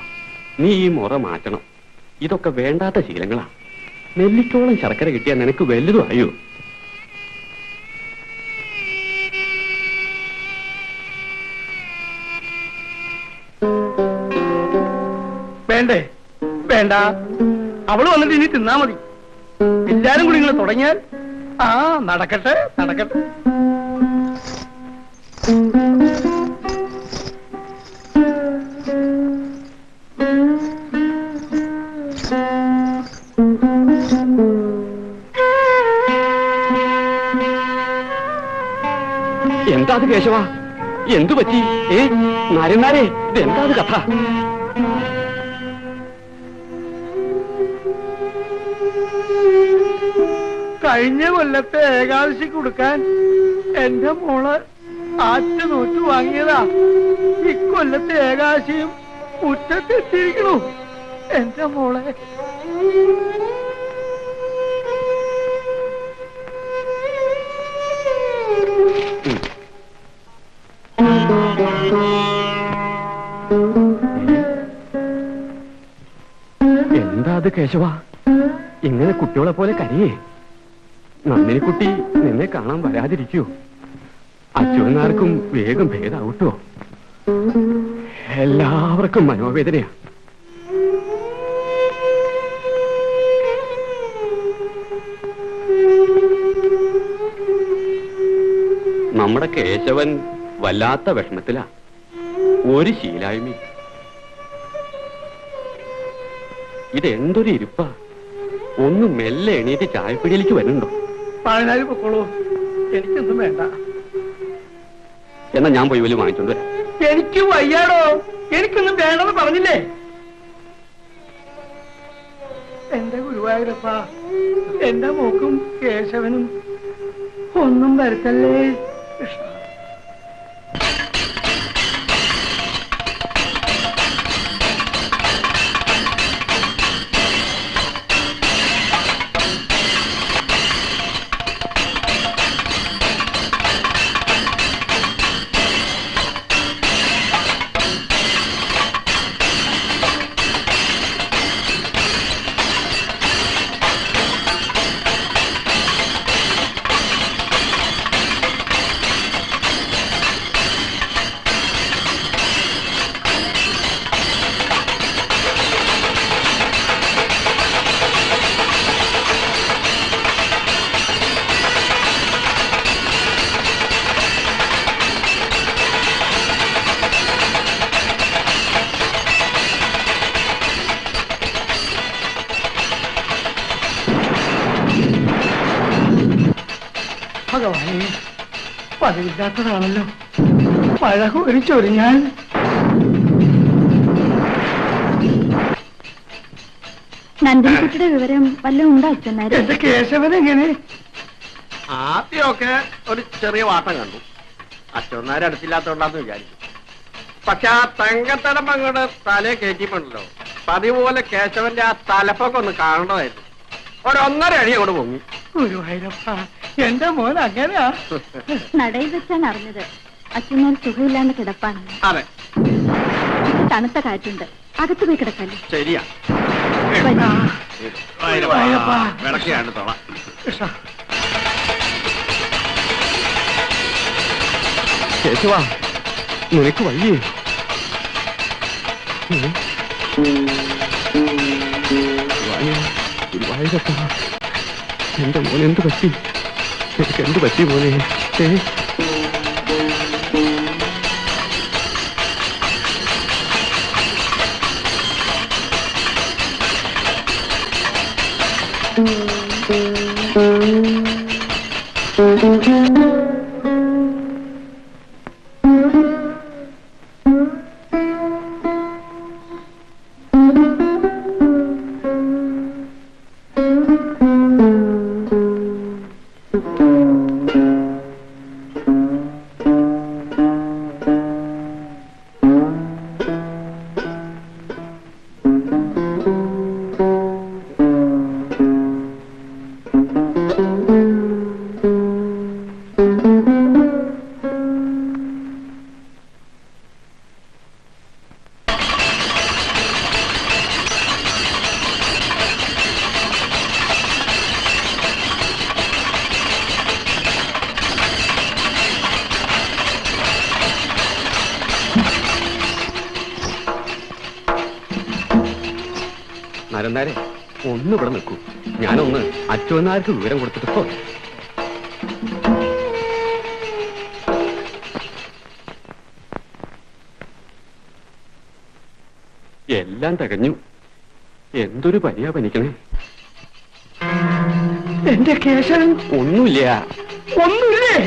നീ ഈ മുറ മാറ്റണം. ഇതൊക്കെ വേണ്ടാത്ത ശീലങ്ങളാ. നെല്ലിക്കോളം ശർക്കര കിട്ടിയാൽ നിനക്ക് വലുതും ആയോ? വേണ്ടേ? വേണ്ട. അവള് വന്നിട്ട് ഇനി തിന്നാ മതി. എല്ലാരും കൂടി ഇങ്ങനെ തുടങ്ങിയാൽ നടക്കട്ടെ നടക്കട്ടെ. എന്താ അത് കേശവ? എന്തു പറ്റി? നാരനാരെ, ഇത് എന്താ കഥ? കഴിഞ്ഞ കൊല്ലത്തെ ഏകാദശി കൊടുക്കാൻ എന്റെ മോള് ആറ്റ് നോറ്റ് വാങ്ങിയതാ. ഇക്കൊല്ലത്തെ ഏകാദശിയും ഉച്ചത്തെത്തിയിരിക്കണു എന്റെ മോളെ. എന്താ അത് കേശവ? ഇങ്ങനെ കുട്ടികളെ പോലെ കരയേ? നന്ദിനിക്കുട്ടി നിന്നെ കാണാൻ വരാതിരിക്കൂ? അച്യുതനാർക്കും വേഗം ഭേദാവട്ടോ? എല്ലാവർക്കും മനോവേദനയാ. നമ്മുടെ കേശവൻ വല്ലാത്ത വിഷമത്തിലാ. ഒരു ശീലായ്മ. ഇതെന്തൊരു ഇരിപ്പാ. ഒന്ന് മെല്ലെ എണീറ്റ് ചായപ്പിടിയിലേക്ക് വരുന്നുണ്ടോ? പഴനാല് പൊക്കോളൂ, എനിക്കൊന്നും വേണ്ട. എന്നാ ഞാൻ പോയി വലിയ വാങ്ങിച്ചോണ്ട് വരാം. എനിക്ക് വയ്യാടോ, എനിക്കൊന്നും വേണ്ടെന്ന് പറഞ്ഞില്ലേ? എന്റെ ഗുരുവായൂരപ്പ, എന്റെ മോക്കും കേശവനും ഒന്നും വരുത്തല്ലേ കൃഷ്ണ. പതിവില്ലാത്തതാണല്ലോ. മഴ ഒരു ചൊരിഞ്ഞാൽ നന്ദിനിക്കുട്ടിയുടെ വിവരം വല്ലതും ഉണ്ടോ അച്ഛനാര്? എന്റെ കേശവൻ എങ്ങനെ? ആദ്യമൊക്കെ ഒരു ചെറിയ വാട്ടം കണ്ടു. അച്ഛനാരെ അടുത്തില്ലാത്തോണ്ടാന്ന് വിചാരിച്ചു. പക്ഷെ ആ തങ്കത്തലം അങ്ങോട്ട് തലയെ കയറ്റിപ്പോണ്ടല്ലോ, പതിപോലെ കേശവന്റെ ആ തലപ്പൊക്കെ ഒന്ന് കാണേണ്ടതായിരുന്നു. 1.5 അടി അങ്ങോട്ട് പൊങ്ങി. ഗുരുവായൂരപ്പ, എന്റെ മോൻ അങ്ങനെയാ. നടയിൽ വെച്ചാണ് അറിഞ്ഞത് അച്ഛനോട് സുഖമില്ലാണ്ട് കിടപ്പാണ്. അതെ, തണുത്ത കാറ്റുണ്ട്, അകത്ത് പോയി കിടക്കാല്ലേ? ശരിയാ. വിളക്കിയാണ് തോള. കേശവാ, നിനക്ക് വയ്യേ? ഗുരുവായൂരപ്പ, എന്റെ മോനെ എന്ത് പറ്റി? എനിക്ക് എന്ത് പറ്റി മോനെ? നരന്താരെ, ഒന്ന് ഇവിടെ നിൽക്കൂ. ഞാനൊന്ന് അച്ഛനാർക്ക് വിവരം കൊടുത്തിട്ട് പോ. എല്ലാം തികഞ്ഞു. എന്തൊരു പനിയാ പനിക്കണേ. എന്റെ കേശവൻ ഒന്നുമില്ല. ഒന്നുമില്ലേ?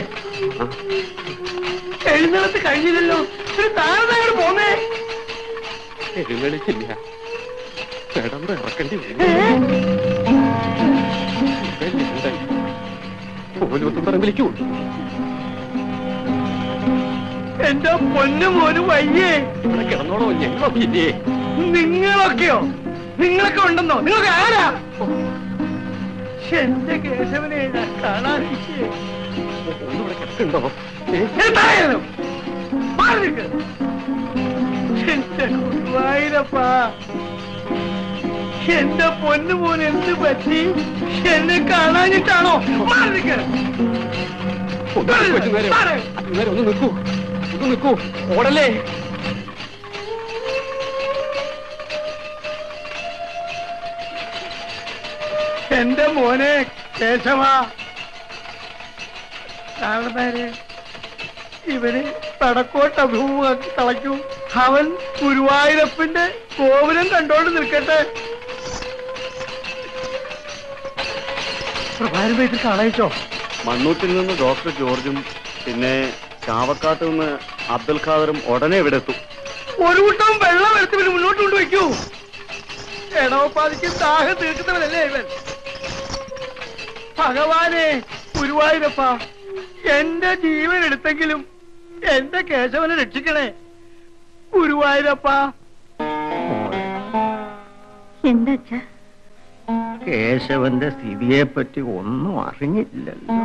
എഴുന്നള്ളത്ത് കഴിഞ്ഞില്ലല്ലോ. ഒരു താഴ്ന്നങ്ങോട്ട് പോന്നേ. എഴുന്നള്ളിച്ചില്ല, കിടന്ന് ഇറക്കേണ്ടി വരും. പോലൊന്നും പറഞ്ഞ് വിളിക്കൂ. എന്റെ പൊന്നു മോന് വയ്യേ. ഇവിടെ കിടന്നോളോ, ഞങ്ങളൊക്കെ ഇല്ലേ? നിങ്ങളൊക്കെയോ? നിങ്ങളൊക്കെ ഉണ്ടെന്നോ? നിങ്ങൾക്ക് ആരാ? എന്റെ കേശവനെ ഞാൻ കാണാതിരിക്കേ. ഇവിടെ കിടക്കുണ്ടോ? എന്തായാലും എന്റെ ഗുരുവായൂരപ്പാ, എന്റെ പൊന്നു മോൻ എന്ത് പറ്റി? എന്നെ കാണാഞ്ഞിട്ടാണോ? ഒന്ന് നിൽക്കൂ, ഒന്ന് നിൽക്കൂ, ഓടല്ലേ. എന്റെ മോനെ കേശവ, കാണുന്നേരെ ഇവന് വടക്കോട്ട് അഭിമുഖമാക്കി കളയ്ക്കൂ. അവൻ ഗുരുവായൂരപ്പന്റെ ഗോപുരം കണ്ടോണ്ട് നിൽക്കട്ടെ. പ്രഭാരം ഇത് കളയിച്ചോ? മണ്ണൂറ്റിൽ നിന്ന് ഡോക്ടർ ജോർജും പിന്നെ ചാവക്കാട്ട് നിന്ന് അബ്ദുൽ ഖാദറും ഉടനെ ഇവിടെ എത്തും. ഒരു കൂട്ടം വെള്ളം എടുത്ത് മുന്നോട്ട് കൊണ്ടുവയ്ക്കൂ. എടവപ്പാതിക്ക് ദാഹം തീർക്കുന്നവനല്ലേ ഇവൻ. ഭഗവാനെ ഗുരുവായൂരപ്പ, എന്റെ ജീവൻ എടുത്തെങ്കിലും എന്റെ കേശവനെ രക്ഷിക്കണേ ഗുരുവായൂരപ്പ. എന്താ അച്ഛ? കേശവന്റെ സ്ഥിതിയെ പറ്റി ഒന്നും അറിഞ്ഞില്ലല്ലോ.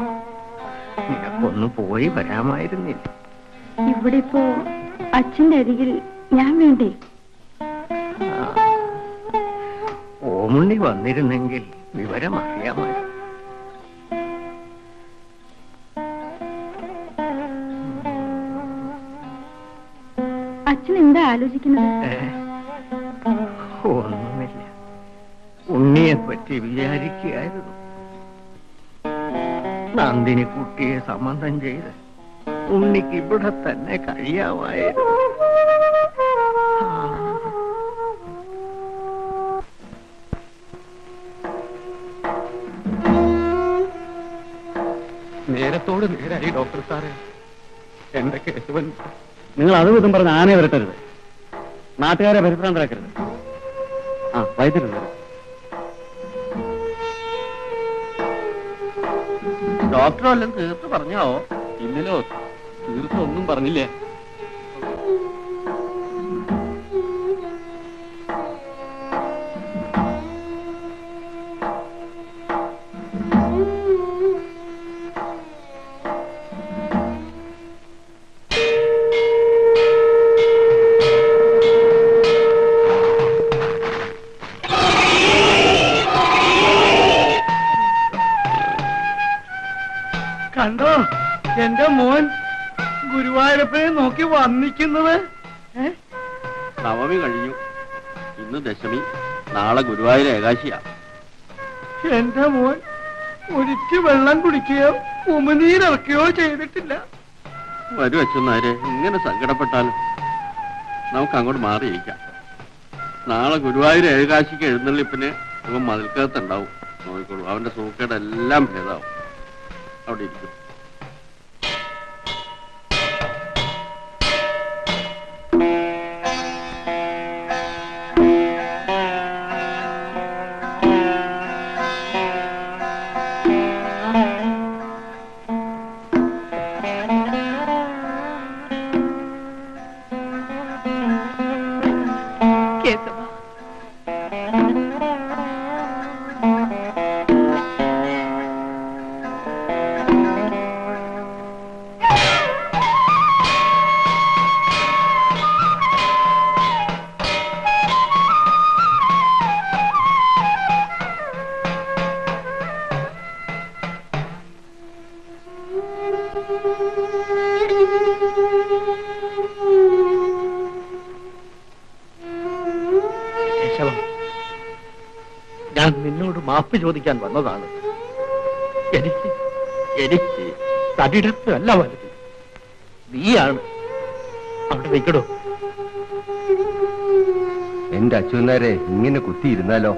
നിനക്കൊന്ന് പോയി വരാമായിരുന്നില്ല? ഇവിടെ ഇപ്പോ അച്ഛന്റെ അരികിൽ ഞാൻ വേണ്ടേ? ഓമുണ്ണി വന്നിരുന്നെങ്കിൽ വിവരം അറിയാമായിരുന്നു. അച്ഛൻ എന്താ ആലോചിക്കുന്നത്? ഒന്നുമില്ല, ഉണ്ണിയെ പറ്റി വിചാരിക്കുകയായിരുന്നു. നന്ദിനി കുട്ടിയെ സംബന്ധം ചെയ്ത് ഉണ്ണിക്ക് ഇവിടെ തന്നെ കഴിയാമായിരുന്നു. നേരത്തോട് നേരായി ഡോക്ടർ സാറേ. എന്റെ കേശവൻ. നിങ്ങൾ അത് വിധം പറഞ്ഞ് ആനയെ വരട്ടരുത്, നാട്ടുകാരെ പരിഭ്രാന്തരാക്കരുത്. ആ വൈദ്യുതി ഡോക്ടർ വല്ലതും തീർത്ത് പറഞ്ഞാവോ? ഇല്ലല്ലോ, തീർത്തും ഒന്നും പറഞ്ഞില്ലേ. കണ്ടോ എന്റെ മോൻ ഗുരുവായൂരപ്പനെ നോക്കി വന്നിക്കുന്നത്? നവമി കഴിഞ്ഞു, ഇന്ന് ദശമി, നാളെ ഗുരുവായൂർ ഏകാശിയാ. എന്റെ മോൻ ഒരിച്ചു വെള്ളം കുടിക്കുകയോ ഉമിനീരിറക്കുകയോ ചെയ്തിട്ടില്ല. വരൂ അച്ഛനാരെ, ഇങ്ങനെ സങ്കടപ്പെട്ടാലും നമുക്ക് അങ്ങോട്ട് മാറിയിരിക്കാം. നാളെ ഗുരുവായൂർ ഏകാശിക്ക് എഴുന്നള്ളിപ്പിന് അവൻ മതിൽക്കകത്തുണ്ടാവും. നോക്കിക്കോളൂ, അവന്റെ സൂക്കേടെല്ലാം ഭേദാവും. അവിടെ ഇരിക്കും. ഞാൻ നിന്നോട് മാപ്പ് ചോദിക്കാൻ വന്നതാണ്. എനിക്ക് എനിക്ക് തടിടത്ത് അല്ല വലുത്, നീയാണ്. അവിടെ വെക്കടോ. എന്റെ അച്ഛനാരെ ഇങ്ങനെ കുത്തിയിരുന്നാലോ?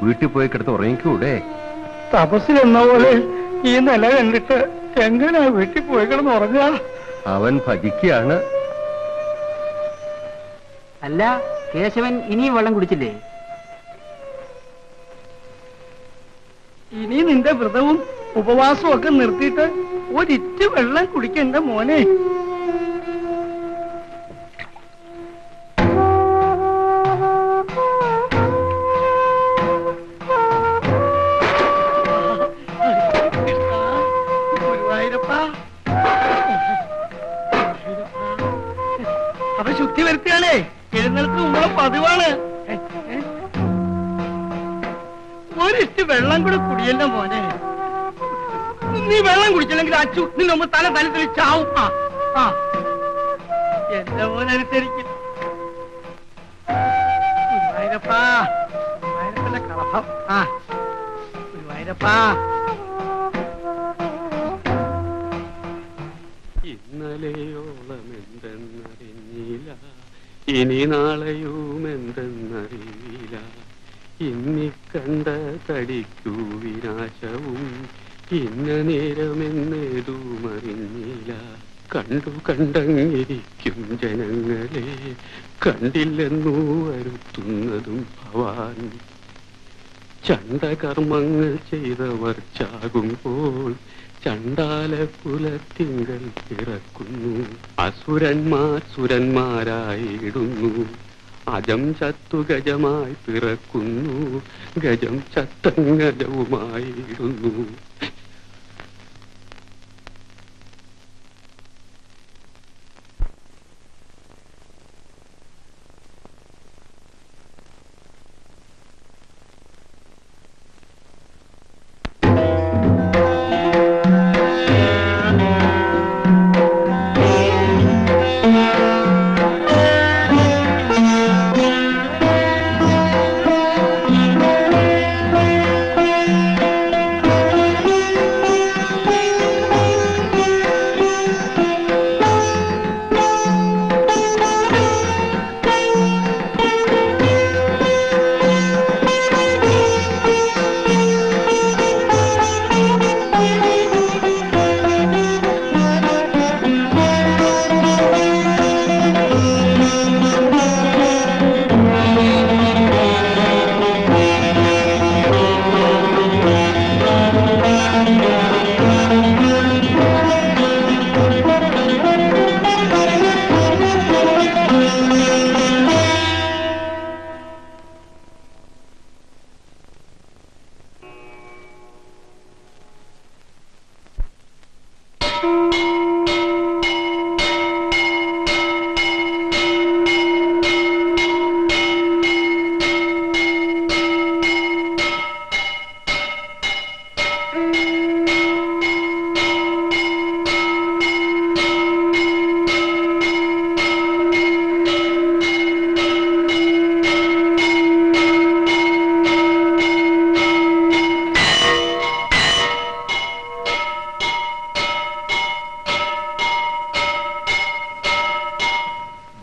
വീട്ടിൽ പോയി കിടന്ന് ഉറങ്ങിക്കൂടെ? തപസ്സിലെന്ന പോലെ ഈ നില കണ്ടിട്ട് എങ്ങനെയാ വീട്ടിൽ പോയി കിടന്ന് ഉറങ്ങുക? അവൻ ഭജിക്കുകയാണ്. അല്ല, കേശവൻ ഇനിയും വെള്ളം കുടിച്ചില്ലേ? ഇനി നിന്റെ വ്രതവും ഉപവാസവും ഒക്കെ നിർത്തിയിട്ട് ഒരിറ്റ് വെള്ളം കുടിക്കണ്ട മോനെ. ഗുരുവായൂരപ്പാ, അപ്പൊ ശുദ്ധി വരുത്തിയാണേ, എഴുന്നേൽക്ക് മുമ്പുള്ള പതിവാണ്. ഒരിറ്റ് വെള്ളം കൂടെ കുടിയല്ല മോനെ. നീ വെള്ളം കുടിച്ചില്ലെങ്കിൽ അച്ചു നിന്റെ മുമ്പ് തല തലത്തിൽ ചാവും. എന്റെ മോനനുസരിക്കും. ഗുരുവായൂരപ്പാ, ഗുരുവായൂരപ്പന്റെ കളഭം. ഗുരുവായൂരപ്പാ. ഇന്നലെയോളം എന്തെന്നറിഞ്ഞില്ല, ഇനി നാളെയും എന്തെന്നറിയില്ല. ഇന്നിക്കണ്ട തടിക്കൂ വിനാശവും, ഇന്ന നേരമെന്നേതും അറിഞ്ഞില്ല. കണ്ടു കണ്ടങ്ങിരിക്കും ജനങ്ങളെ, കണ്ടില്ലെന്നു വരുത്തുന്നതും ഭവാൻ. ചണ്ടകർമ്മങ്ങൾ ചെയ്തവർ ചാകുമ്പോൾ ചണ്ടാല കുലത്തിങ്കൽ പിറക്കുന്നു. അസുരന്മാർ സുരന്മാരായിടുന്നു, അജം ചത്തു ഗജമായി പിറക്കുന്നു, ഗജം ചത്തങ്ങജവുമായിടുന്നു.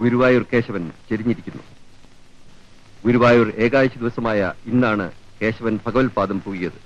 ഗുരുവായൂർ കേശവൻ ചെരിഞ്ഞിരിക്കുന്നു. ഗുരുവായൂർ ഏകാദശി ദിവസമായ ഇന്നാണ് കേശവൻ ഭഗവത്പാദം പൂകിയത്.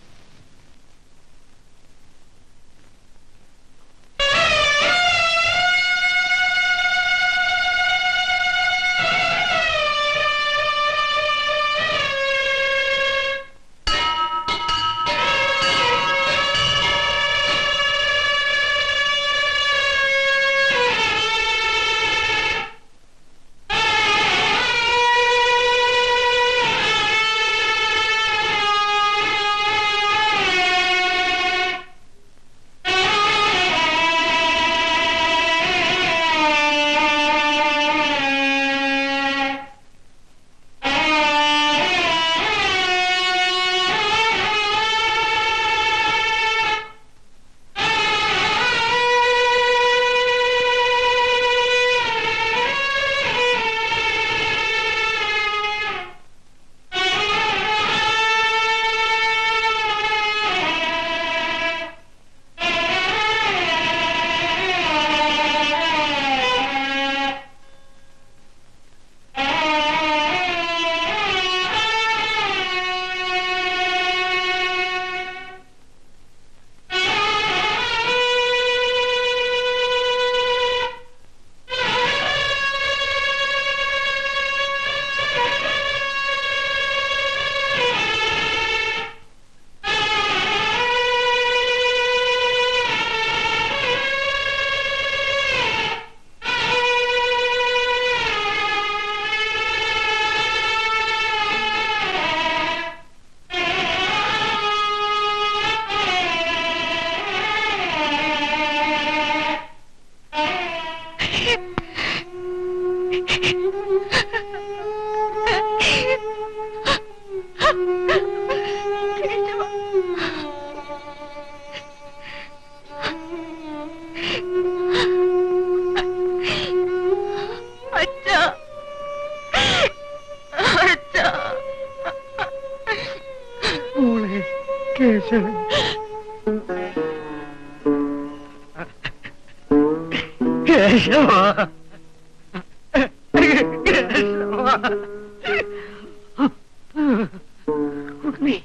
കേശവൻ കേശവ ഉണ്ണി